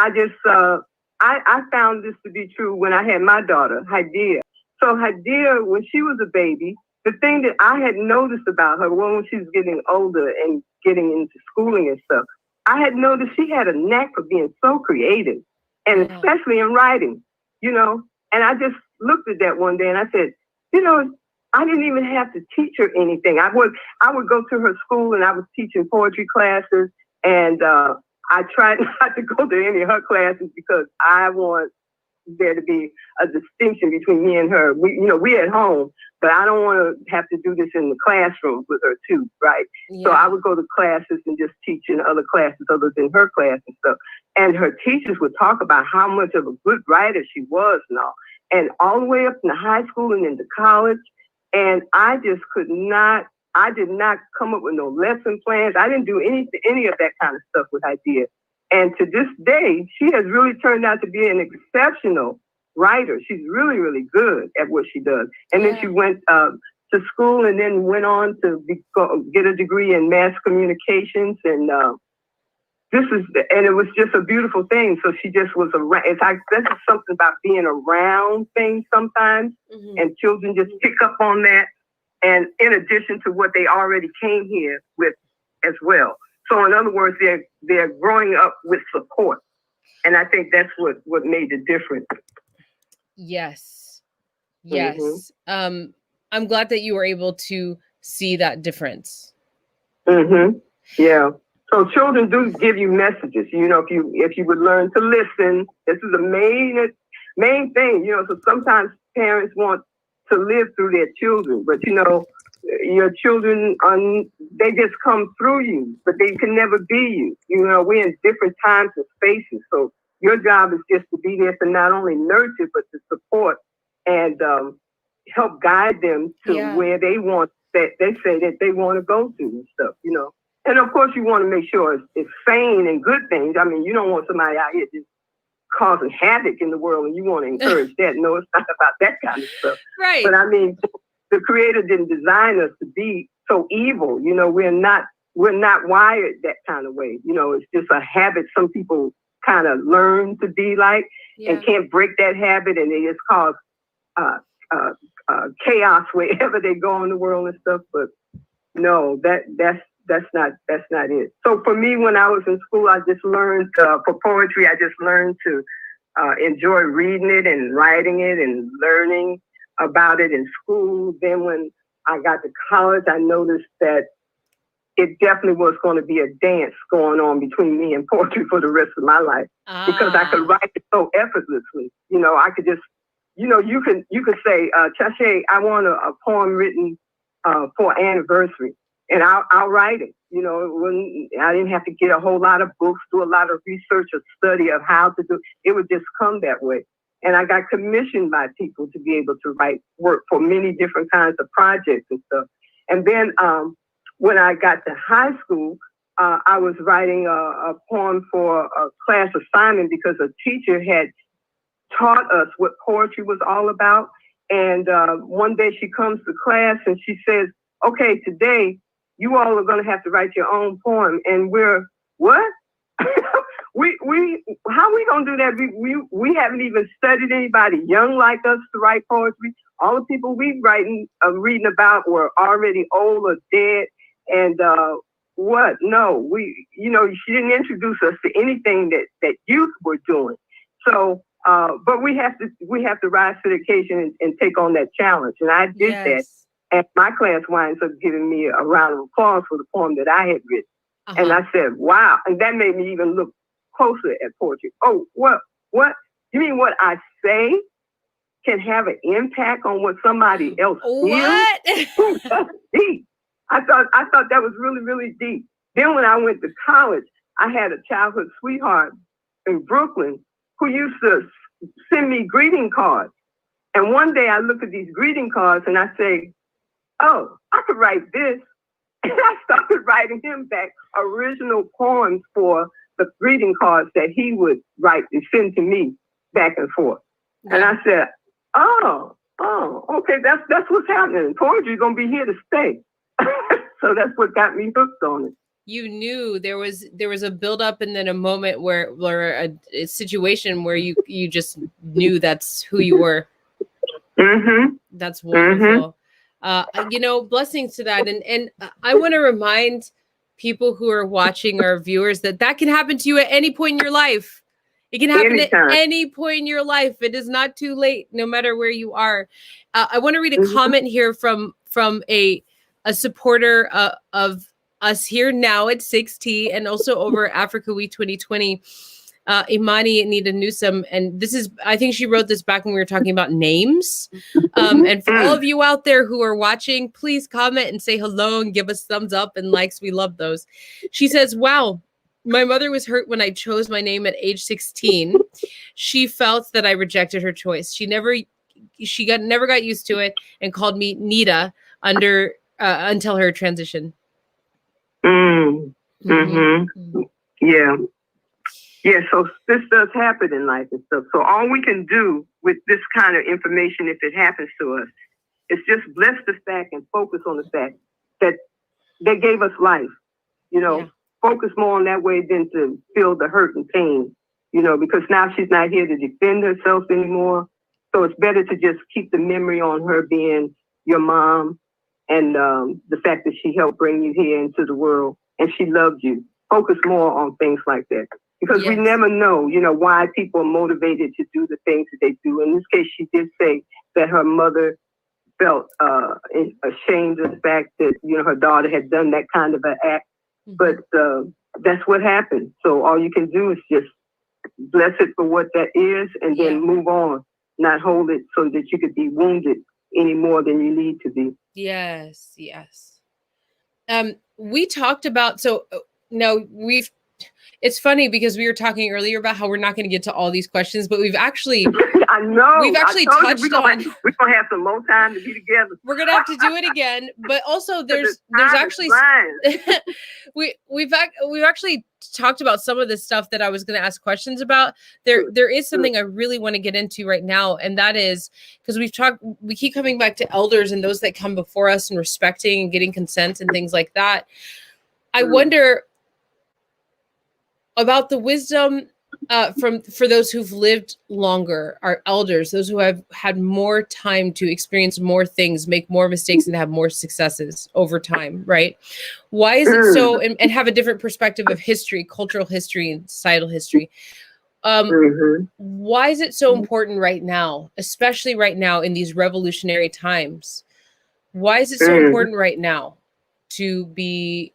[SPEAKER 3] I found this to be true when I had my daughter, Hadia. So Hadia, when she was a baby, the thing that I had noticed about her, when she was getting older and getting into schooling and stuff, I had noticed she had a knack for being so creative, and especially in writing, you know. And I just looked at that one day and I said, you know, I didn't even have to teach her anything. I would go to her school and I was teaching poetry classes, and I tried not to go to any of her classes because I want there to be a distinction between me and her. We at home, but I don't want to have to do this in the classroom with her too, right? Yeah. So I would go to classes and just teach in other classes other than her class and stuff. And her teachers would talk about how much of a good writer she was and all the way up in the high school and into college. And I just I did not come up with no lesson plans. I didn't do any of that kind of stuff with Idea. And to this day, she has really turned out to be an exceptional writer. She's really, really good at what she does. And then she went to school and then went on to get a degree in mass communications. And and it was just a beautiful thing. So she just was around. This is something about being around things sometimes, and children just pick up on that. And in addition to what they already came here with as well. So in other words, they're growing up with support. And I think that's what made the difference.
[SPEAKER 2] Yes. Yes. I'm glad that you were able to see that difference.
[SPEAKER 3] Yeah. So children do give you messages. You know, if you would learn to listen, this is the main thing. You know, so sometimes parents want to live through their children, but you know, your children they just come through you, but they can never be you. You know, we're in different times and spaces. So your job is just to be there to not only nurture, but to support and help guide them to where they want, that they say that they want to go to and stuff, you know. And of course you want to make sure it's sane and good things. I mean, you don't want somebody out here just causing havoc in the world and you want to encourage that. No, it's not about that kind of stuff.
[SPEAKER 2] Right.
[SPEAKER 3] But I mean, the Creator didn't design us to be so evil. You know, we're not wired that kind of way. You know, it's just a habit some people kind of learn to be like and can't break that habit, and they just cause chaos wherever they go in the world and stuff. But no, that's not it. So for me, when I was in school, I just learned for poetry. I just learned to enjoy reading it and writing it and learning about it in school. Then when I got to college, I noticed that it definitely was going to be a dance going on between me and poetry for the rest of my life because I could write it so effortlessly. You know, I could just, you know, you could say, Chaché, I want a poem written for anniversary, and I'll write it. You know, I didn't have to get a whole lot of books, do a lot of research or study of how to do it. It would just come that way. And I got commissioned by people to be able to write work for many different kinds of projects and stuff. And then when I got to high school, I was writing a poem for a class assignment because a teacher had taught us what poetry was all about. And one day she comes to class and she says, okay, today you all are going to have to write your own poem. And we're, what? How are we gonna do that? We haven't even studied anybody young like us to write poetry. All the people we reading about were already old or dead. And what? No, she didn't introduce us to anything that youth were doing. So, but we have to rise to the occasion and take on that challenge. And I did that. And my class winds up giving me a round of applause for the poem that I had written. And I said, wow. And that made me even look closer at poetry. Oh, what? You mean what I say can have an impact on what somebody else feels? That's deep. I thought that was really, really deep. Then when I went to college, I had a childhood sweetheart in Brooklyn who used to send me greeting cards. And one day I look at these greeting cards and I say, oh, I could write this. And I started writing him back original poems for the greeting cards that he would write and send to me back and forth. Yeah. And I said, oh, okay, that's what's happening. Poetry is going to be here to stay. So that's what got me hooked on it.
[SPEAKER 2] You knew there was a buildup and then a moment where a situation where you just knew that's who you were. That's wonderful. Blessings to that. And I want to remind people who are watching, our viewers, that can happen to you at any point in your life. It can happen at any point in your life. It is not too late, no matter where you are. I want to read a comment here from a supporter of us here now at Sixtea and also over Africa Week 2020. Imani Anita Newsom, and I think she wrote this back when we were talking about names. And for all of you out there who are watching, please comment and say hello and give us thumbs up and likes. We love those. She says, wow, my mother was hurt when I chose my name at age 16. She felt that I rejected her choice. She never got used to it and called me Nita until her transition.
[SPEAKER 3] Yeah, so this does happen in life and stuff. So all we can do with this kind of information, if it happens to us, is just bless the fact and focus on the fact that they gave us life. You know, focus more on that way than to feel the hurt and pain, you know, because now she's not here to defend herself anymore. So it's better to just keep the memory on her being your mom and the fact that she helped bring you here into the world and she loved you. Focus more on things like that. Because we never know, you know, why people are motivated to do the things that they do. In this case, she did say that her mother felt ashamed of the fact that, you know, her daughter had done that kind of an act. But that's what happened. So all you can do is just bless it for what that is and then move on, not hold it so that you could be wounded any more than you need to be.
[SPEAKER 2] Yes, yes. We talked about, so now it's funny because we were talking earlier about how we're not going to get to all these questions, but we've actually,
[SPEAKER 3] I know.
[SPEAKER 2] We've actually touched
[SPEAKER 3] we're gonna have some more time to be together.
[SPEAKER 2] We're going to have to do it again, but also there's actually, we've actually talked about some of the stuff that I was going to ask questions about. There is something I really want to get into right now. And that is because we keep coming back to elders and those that come before us and respecting and getting consent and things like that. I wonder about the wisdom for those who've lived longer, our elders, those who have had more time to experience more things, make more mistakes, and have more successes over time, right? Why is it so, and have a different perspective of history, cultural history, and societal history? Why is it so important right now, especially right now in these revolutionary times? Why is it so important right now to be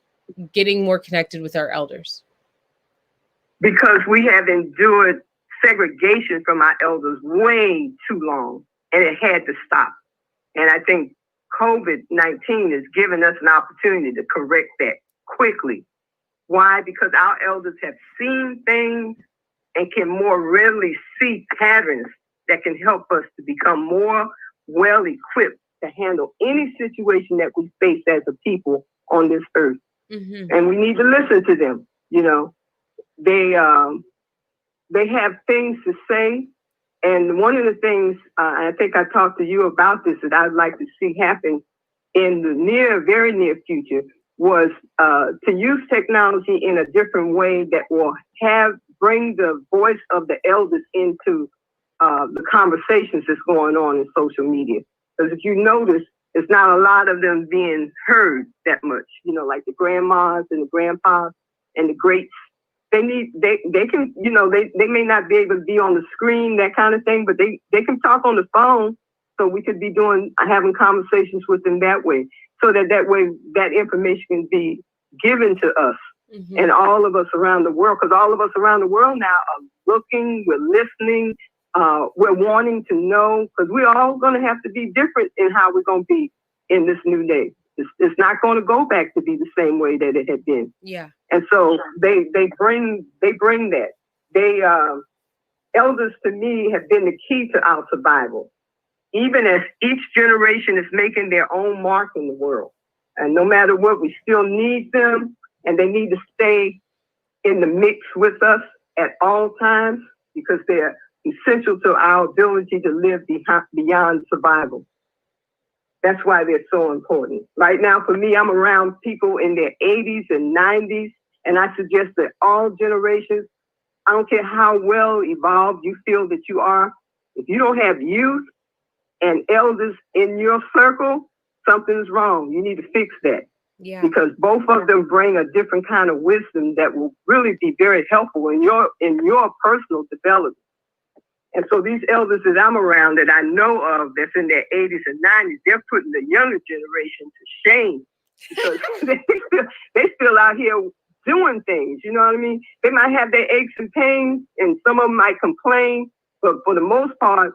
[SPEAKER 2] getting more connected with our elders?
[SPEAKER 3] Because we have endured segregation from our elders way too long, and it had to stop. And I think COVID-19 has given us an opportunity to correct that quickly. Why? Because our elders have seen things and can more readily see patterns that can help us to become more well-equipped to handle any situation that we face as a people on this earth. And we need to listen to them, you know. They have things to say, and one of the things I think I talked to you about this that I'd like to see happen in the very near future was to use technology in a different way that will bring the voice of the elders into the conversations that's going on in social media. Because if you notice, there's not a lot of them being heard that much. You know, like the grandmas and the grandpas and the greats. They can, you know, they may not be able to be on the screen, that kind of thing, but they can talk on the phone. So we could be having conversations with them that way. So that way that information can be given to us and all of us around the world. Because all of us around the world now are looking, we're listening, we're wanting to know, because we're all going to have to be different in how we're going to be in this new day. It's not going to go back to be the same way that it had been.
[SPEAKER 2] Yeah.
[SPEAKER 3] And so they bring that. Elders to me have been the key to our survival, even as each generation is making their own mark in the world. And no matter what, we still need them, and they need to stay in the mix with us at all times because they're essential to our ability to live beyond survival. That's why they're so important. Right now, for me, I'm around people in their 80s and 90s, and I suggest that all generations, I don't care how well evolved you feel that you are, if you don't have youth and elders in your circle, something's wrong. You need to fix that. Yeah. Because both of them bring a different kind of wisdom that will really be very helpful in your personal development. And so these elders that I'm around that I know of that's in their 80s and 90s, they're putting the younger generation to shame because they still out here doing things, you know what I mean? They might have their aches and pains and some of them might complain, but for the most part,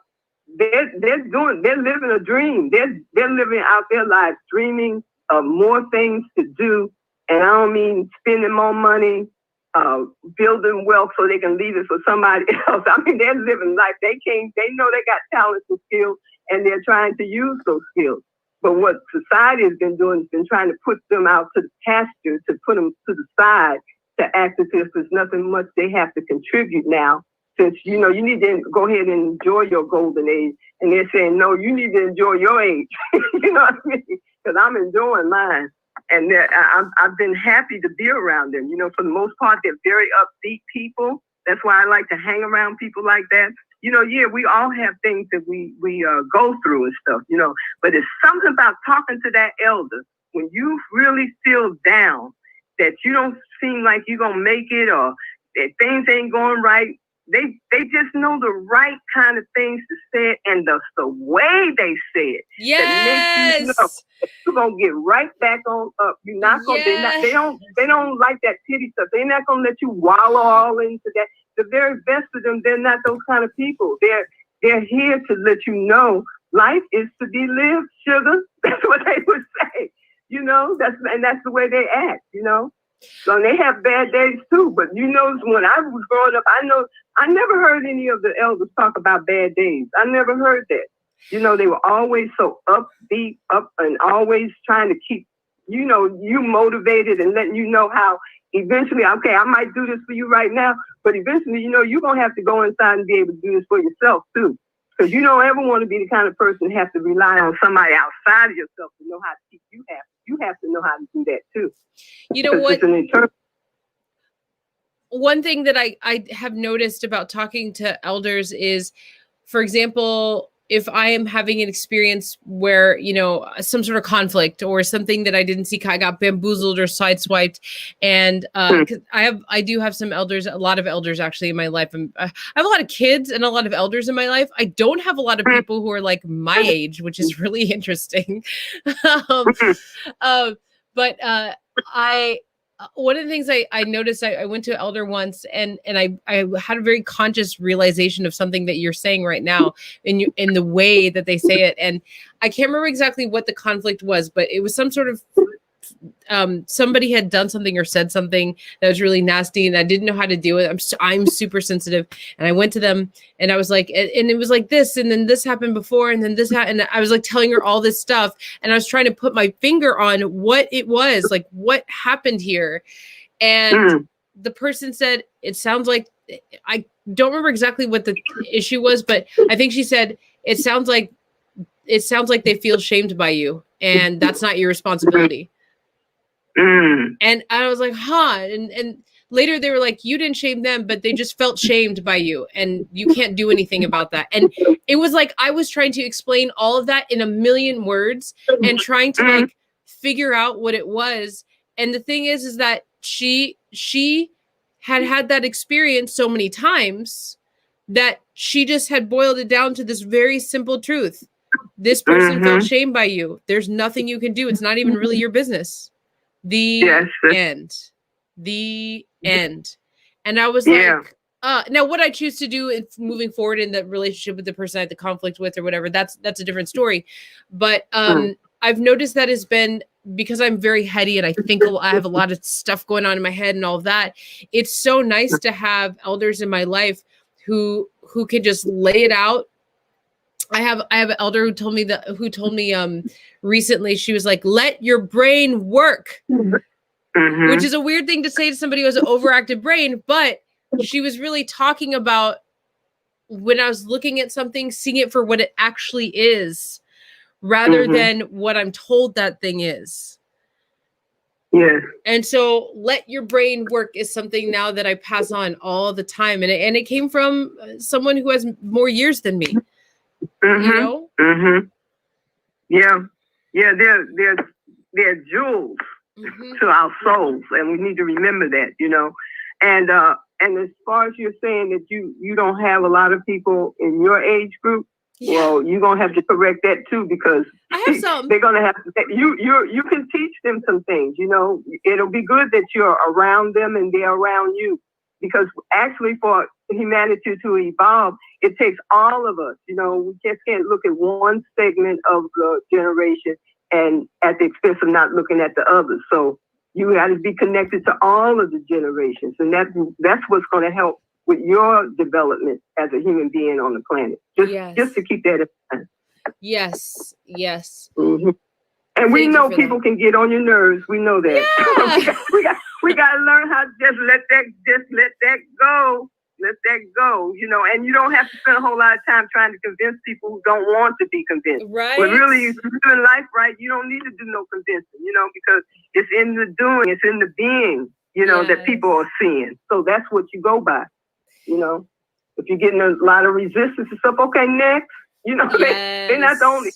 [SPEAKER 3] they're living a dream. They're living out their lives, dreaming of more things to do. And I don't mean spending more money, building wealth so they can leave it for somebody else. I mean, they're living life. They know they got talents and skills, and they're trying to use those skills. But what society has been doing has been trying to put them out to the pasture, to put them to the side, to act as if there's nothing much they have to contribute now. Since, you know, you need to go ahead and enjoy your golden age. And they're saying, no, you need to enjoy your age. You know what I mean? Because I'm enjoying mine. and I've been happy to be around them. For the most part, they're very upbeat people. That's why I like to hang around people like that. Yeah, we all have things that we go through and stuff, but it's something about talking to that elder when you really feel down, that you don't seem like you're going to make it, or that things ain't going right. They just know the right kind of things to say it, and the way they say it.
[SPEAKER 2] Yes.
[SPEAKER 3] That makes you know you're gonna get right back on up. You're not gonna. Yes. They don't like that pity stuff. They're not gonna let you wallow all into that. The very best of them, they're not those kind of people. They're here to let you know life is to be lived, sugar. That's what they would say. That's the way they act. So they have bad days too. But when I was growing up, I never heard any of the elders talk about bad days. I never heard that. They were always so upbeat, up, and always trying to keep, you motivated and letting you know how eventually, okay, I might do this for you right now, but eventually, you're going to have to go inside and be able to do this for yourself too. Because you don't ever want to be the kind of person who has to rely on somebody outside of yourself to know how to keep you happy. You have to know how to do that too.
[SPEAKER 2] You know what? One thing that I have noticed about talking to elders is, for example, if I am having an experience where, some sort of conflict or something that I didn't see, I got bamboozled or sideswiped. And 'cause I do have some elders, a lot of elders actually in my life. I have a lot of kids and a lot of elders in my life. I don't have a lot of people who are like my age, which is really interesting. One of the things I noticed, I went to an elder once and I had a very conscious realization of something that you're saying right now in the way that they say it. And I can't remember exactly what the conflict was, but it was some sort of, somebody had done something or said something that was really nasty and I didn't know how to deal with it. I'm super sensitive. And I went to them and I was like, and it was like this, and then this happened before, and then this happened. And I was like telling her all this stuff. And I was trying to put my finger on what it was, like what happened here. And the person said, it sounds like, I don't remember exactly what the issue was, but I think she said, it sounds like they feel shamed by you, and that's not your responsibility. And I was like, and later they were like, you didn't shame them, but they just felt shamed by you, and you can't do anything about that. And it was like I was trying to explain all of that in a million words and trying to like figure out what it was. And the thing is that she had that experience so many times that she just had boiled it down to this very simple truth. This person felt shamed by you. There's nothing you can do. It's not even really your business. The end. And I was like, now what I choose to do if moving forward in the relationship with the person I had the conflict with or whatever, that's a different story. But I've noticed that has been because I'm very heady and I think I have a lot of stuff going on in my head and all of that. It's so nice to have elders in my life who can just lay it out. I have an elder who told me recently, she was like, let your brain work, which is a weird thing to say to somebody who has an overactive brain. But she was really talking about when I was looking at something, seeing it for what it actually is rather than what I'm told that thing is.
[SPEAKER 3] Yeah.
[SPEAKER 2] And so let your brain work is something now that I pass on all the time. And it came from someone who has more years than me. Yeah, they're jewels to our souls, and we need to remember that, and as far as you're saying that you don't have a lot of people in your age group, well, you're gonna have to correct that too, because I have some.
[SPEAKER 3] They're gonna have to you can teach them some things. It'll be good that you're around them and they're around you. Because actually for humanity to evolve, it takes all of us. We just can't look at one segment of the generation and at the expense of not looking at the others. So you got to be connected to all of the generations. And that's what's going to help with your development as a human being on the planet. Just to keep that in mind.
[SPEAKER 2] Yes.
[SPEAKER 3] And we know people can get on your nerves. We know that.
[SPEAKER 2] Yeah.
[SPEAKER 3] we got to learn how to just let that go. Let that go, and you don't have to spend a whole lot of time trying to convince people who don't want to be convinced.
[SPEAKER 2] Right.
[SPEAKER 3] But really, if you're doing life right, you don't need to do no convincing, because it's in the doing, it's in the being, that people are seeing. So that's what you go by, If you're getting a lot of resistance and stuff, okay, next. They're not the only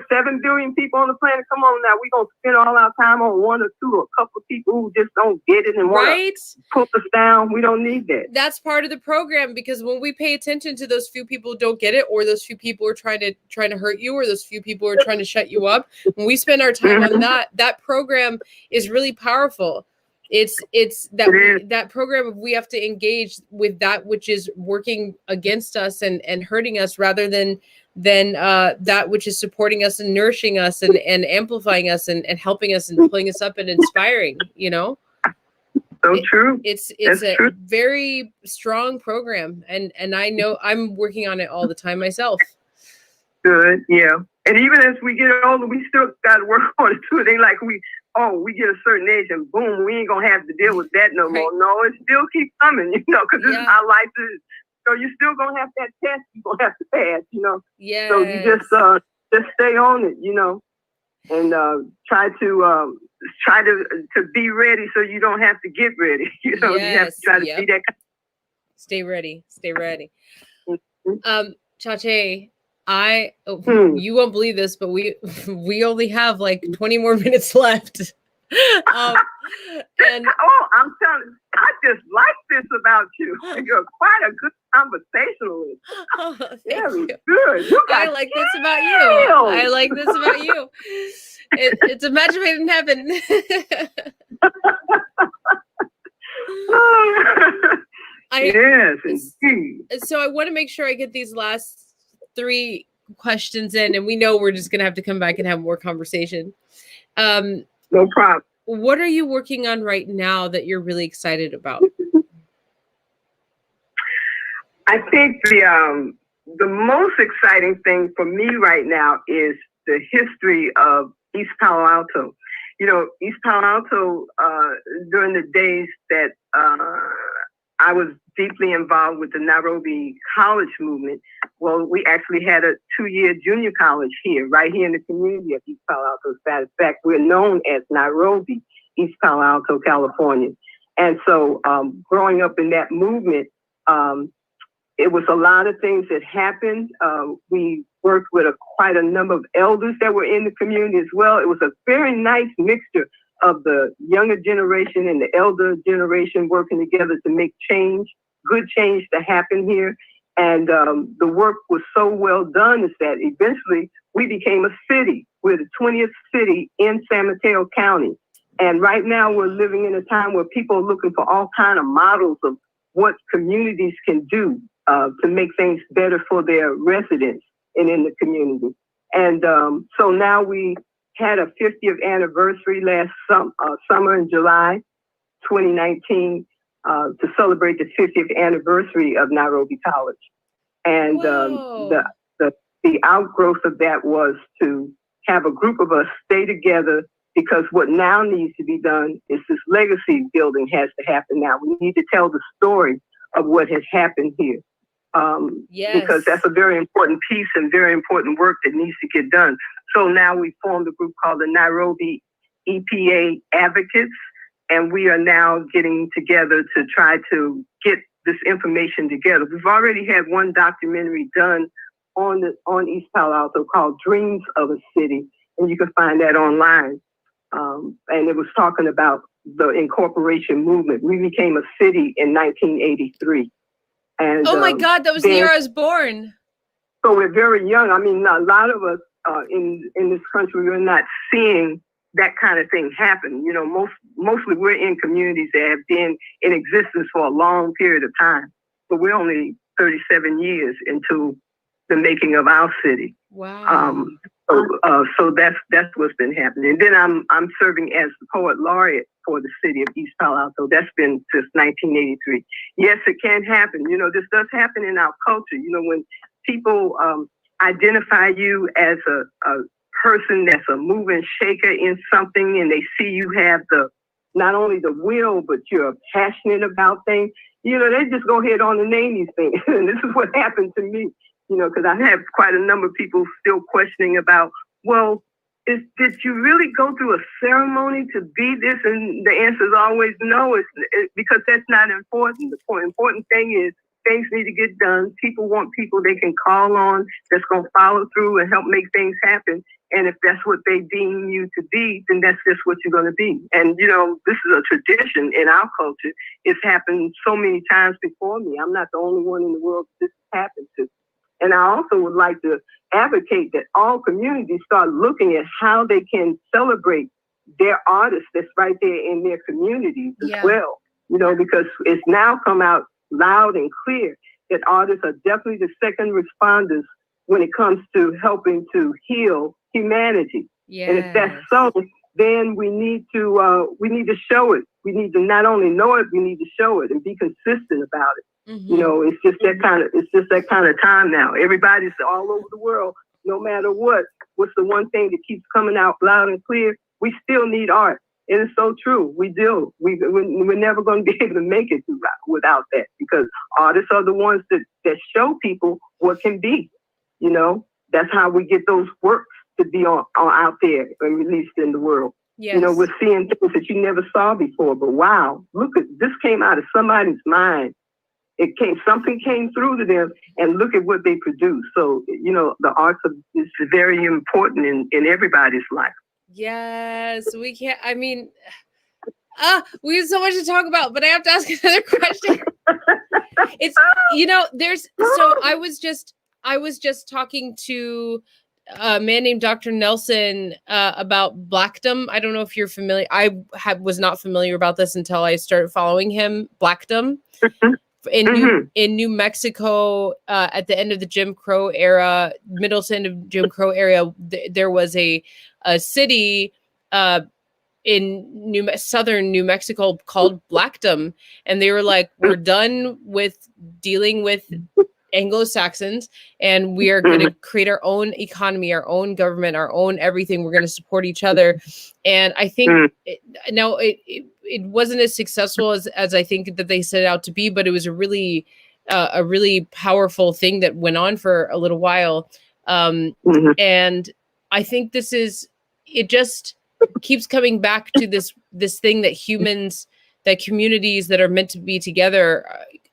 [SPEAKER 3] 7 billion people on the planet. Come on now, we're gonna spend all our time on one or two or a couple of people who just don't get it and want to pull us down. We don't need that.
[SPEAKER 2] That's part of the program, because when we pay attention to those few people who don't get it, or those few people are trying to hurt you, or those few people are trying to shut you up, when we spend our time on that program is really powerful. It's that program of we have to engage with that which is working against us and hurting us, rather than that which is supporting us and nourishing us and amplifying us and helping us and pulling us up and inspiring,
[SPEAKER 3] So true.
[SPEAKER 2] It's a very strong program, and I know I'm working on it all the time myself.
[SPEAKER 3] Good, yeah. And even as we get older, we still got to work on it too. It ain't like we get a certain age and boom, we ain't gonna have to deal with that no more. No, it still keeps coming, because this is how life is. So you're still gonna have that test you're gonna have to pass,
[SPEAKER 2] Yeah.
[SPEAKER 3] So you just stay on it, and try to be ready so you don't have to get ready. You have to try to be that.
[SPEAKER 2] Stay ready.
[SPEAKER 3] Mm-hmm.
[SPEAKER 2] Chaché, you won't believe this, but we only have like 20 more minutes left. And
[SPEAKER 3] I'm telling you, I just like this about you. You're quite a good conversationalist. Very good.
[SPEAKER 2] I like this about you. I like this about you. It's a match made in heaven.
[SPEAKER 3] Yes, indeed.
[SPEAKER 2] So I want to make sure I get these last 3 questions in, and we know we're just going to have to come back and have more conversation.
[SPEAKER 3] No problem.
[SPEAKER 2] What are you working on right now that you're really excited about?
[SPEAKER 3] I think the most exciting thing for me right now is the history of East Palo Alto. East Palo Alto, during the days that I was deeply involved with the Nairobi college movement, well, we actually had a 2-year junior college here, right here in the community of East Palo Alto. In fact, we're known as Nairobi, East Palo Alto, California. And so growing up in that movement, it was a lot of things that happened. We worked with quite a number of elders that were in the community as well. It was a very nice mixture of the younger generation and the elder generation working together to make change, good change to happen here. And the work was so well done is that eventually we became a city. We're the 20th city in San Mateo County. And right now we're living in a time where people are looking for all kinds of models of what communities can do to make things better for their residents and in the community. And so now we had a 50th anniversary last summer in July 2019 to celebrate the 50th anniversary of Nairobi College. And the outgrowth of that was to have a group of us stay together, because what now needs to be done is this legacy building has to happen now. We need to tell the story of what has happened here. Because that's a very important piece and very important work that needs to get done. So now we formed a group called the Nairobi EPA Advocates, and we are now getting together to try to get this information together. We've already had one documentary done on East Palo Alto called Dreams of a City, and you can find that online. And it was talking about the incorporation movement. We became a city in 1983. And,
[SPEAKER 2] oh my God, that was the year I was born.
[SPEAKER 3] So we're very young. I mean, a lot of us in this country, we're not seeing that kind of thing happen. Mostly we're in communities that have been in existence for a long period of time. But we're only 37 years into the making of our city.
[SPEAKER 2] Wow.
[SPEAKER 3] So that's what's been happening. And then I'm serving as the poet laureate for the city of East Palo Alto. That's been since 1983. Yes, it can happen. This does happen in our culture. When people identify you as a person that's a mover and shaker in something, and they see you have not only the will, but you're passionate about things, they just go ahead on and name these things. And this is what happened to me, because I have quite a number of people still questioning about, well, did you really go through a ceremony to be this? And the answer is always no, because that's not important. The important thing is things need to get done. People want people they can call on that's going to follow through and help make things happen. And if that's what they deem you to be, then that's just what you're going to be. And, this is a tradition in our culture. It's happened so many times before me. I'm not the only one in the world this has happened to. And I also would like to advocate that all communities start looking at how they can celebrate their artists that's right there in their communities as well. Because it's now come out loud and clear that artists are definitely the second responders when it comes to helping to heal humanity. Yes. And if that's so, then we need to show it. We need to not only know it, we need to show it and be consistent about it. Mm-hmm. It's just that kind of time now. Everybody's all over the world, no matter what's the one thing that keeps coming out loud and clear? We still need art. And it's so true. We do. We're never going to be able to make it without that, because artists are the ones that show people what can be. That's how we get those works to be on out there and released in the world. Yes. We're seeing things that you never saw before. But wow, look at this, came out of somebody's mind. Something came through to them, and look at what they produced. So, the arts is very important in everybody's life.
[SPEAKER 2] Yes, we can't. I mean, we have so much to talk about, but I have to ask another question. It's, so I was just talking to a man named Dr. Nelson about Blackdom. I don't know if you're familiar. I was not familiar about this until I started following him. Blackdom. In New Mexico, at the end of the Jim Crow era, middle to end of Jim Crow era, there was a city in southern New Mexico called Blackdom, and they were like, "We're done with dealing with Anglo-Saxons, and we are going to create our own economy, our own government, our own everything. We're going to support each other." And I think it wasn't as successful as I think that they set it out to be, but it was a really powerful thing that went on for a little while. And I think it just keeps coming back to this thing that communities that are meant to be together,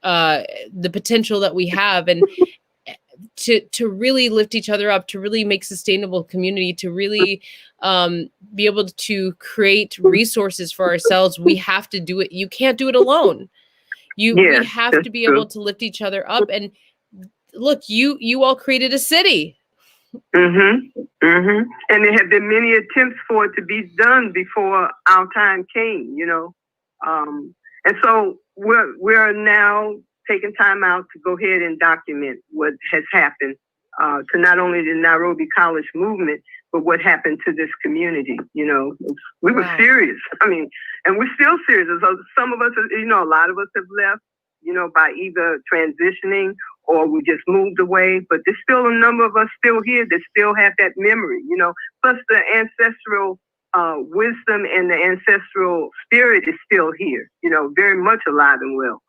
[SPEAKER 2] the potential that we have, and to really lift each other up, to really make sustainable community, to really be able to create resources for ourselves. We have to do it. You can't do it alone. We have to be able to lift each other up. And look, you all created a city.
[SPEAKER 3] And there have been many attempts for it to be done before our time came, and so we're now taking time out to go ahead and document what has happened to not only the Nairobi College movement, but what happened to this community. We were serious. I mean, and we're still serious. So some of us, a lot of us have left, by either transitioning or we just moved away. But there's still a number of us still here that still have that memory, plus the ancestral wisdom and the ancestral spirit is still here, very much alive and well.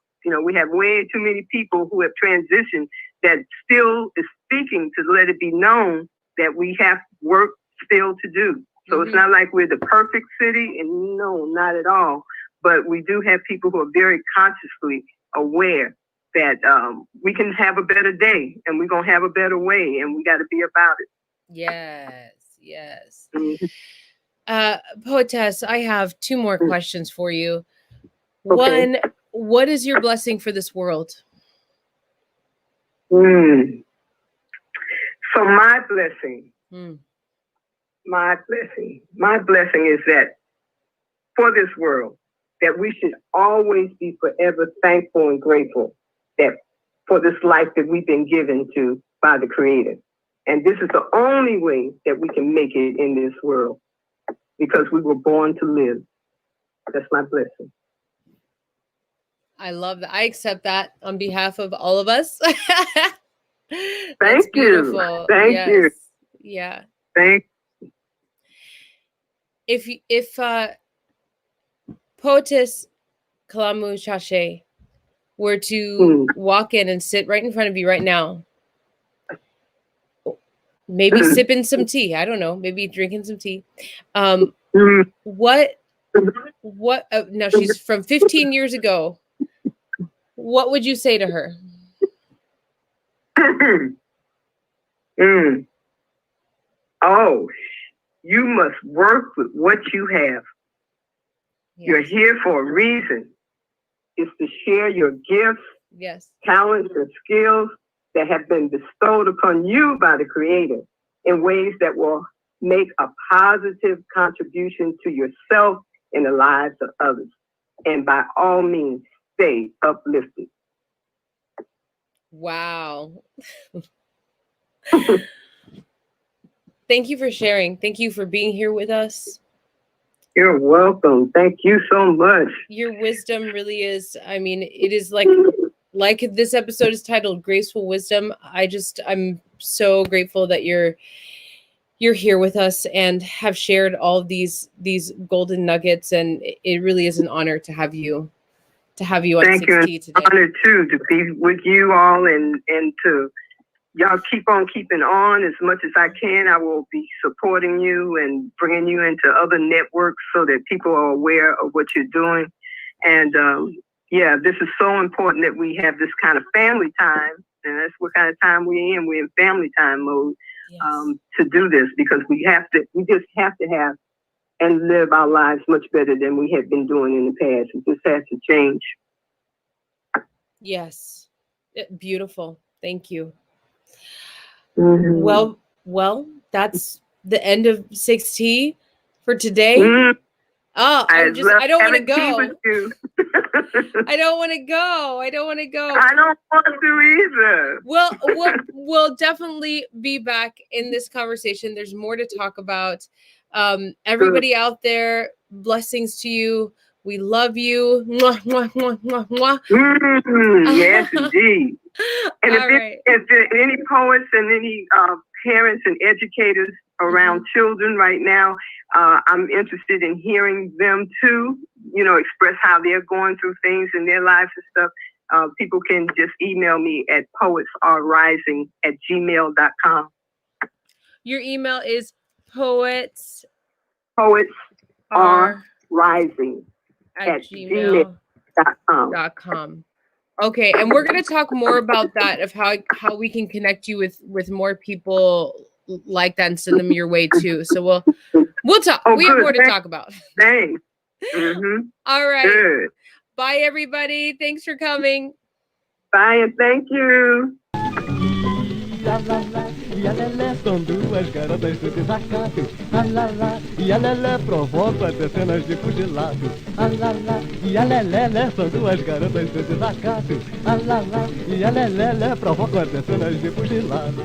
[SPEAKER 3] We have way too many people who have transitioned that still is speaking to let it be known that we have work still to do. So it's not like we're the perfect city, and no, not at all. But we do have people who are very consciously aware that we can have a better day, and we're going to have a better way, and we got to be about it.
[SPEAKER 2] Yes. Poetess, I have two more questions for you. Okay. One, what is your blessing for this world?
[SPEAKER 3] So my blessing is that for this world, that we should always be forever thankful and grateful that for this life that we've been given to by the Creator. And this is the only way that we can make it in this world, because we were born to live. That's my blessing.
[SPEAKER 2] I love that. I accept that on behalf of all of us.
[SPEAKER 3] Thank you. Thank you.
[SPEAKER 2] Yeah.
[SPEAKER 3] Thank you.
[SPEAKER 2] If Poetess Kalamu Chaché were to walk in and sit right in front of you right now, maybe sipping some tea, I don't know, maybe drinking some tea, what now she's from 15 years ago, what would you say to her?
[SPEAKER 3] Oh, you must work with what you have. Yes. You're here for a reason. It's to share your gifts,
[SPEAKER 2] yes,
[SPEAKER 3] talents, and skills that have been bestowed upon you by the Creator in ways that will make a positive contribution to yourself and the lives of others. And by all means, stay uplifted.
[SPEAKER 2] Wow. Thank you for sharing. Thank you for being here with us.
[SPEAKER 3] You're welcome. Thank you so much.
[SPEAKER 2] Your wisdom really is, I mean, it is like this episode is titled Graceful Wisdom. I'm so grateful that you're here with us and have shared all of these golden nuggets, and it really is an honor to have you on Sixtea today.
[SPEAKER 3] Honor too to be with you all and to y'all keep on keeping on as much as I can. I will be supporting you and bringing you into other networks so that people are aware of what you're doing. And this is so important that we have this kind of family time, and that's what kind of time we're in. We're in family time mode. Yes. To do this, because we just have to have and live our lives much better than we have been doing in the past. It just has to change.
[SPEAKER 2] Yes. Beautiful. Thank you.
[SPEAKER 3] Mm-hmm.
[SPEAKER 2] Well, that's the end of Sixtea for today.
[SPEAKER 3] Mm-hmm.
[SPEAKER 2] Oh, I don't want to go. I don't want to go.
[SPEAKER 3] I don't want to
[SPEAKER 2] either. We'll definitely be back in this conversation. There's more to talk about. Everybody out there, blessings to you. We love you. Mwah, mwah, mwah, mwah, mwah.
[SPEAKER 3] Yes, indeed. And if there are any poets and any parents and educators around children right now, I'm interested in hearing them too, express how they're going through things in their lives and stuff. People can just email me at poetsarerising@gmail.com.
[SPEAKER 2] Your email is poets
[SPEAKER 3] are rising
[SPEAKER 2] at gmail.com. Okay, and we're going to talk more about that, of how we can connect you with more people like that and send them your way too. So we'll talk. We have more to talk about.
[SPEAKER 3] Thanks. Mm-hmm.
[SPEAKER 2] All right.
[SPEAKER 3] Good.
[SPEAKER 2] Bye, everybody. Thanks for coming.
[SPEAKER 3] Bye, and thank you.
[SPEAKER 1] E a lelé são duas garotas do desacato. A lá, e a lelé provoca até cenas de fugilado. A lá, e a lelé são duas garotas do desacato. A lá, e a lelé provoca até cenas de fugilado.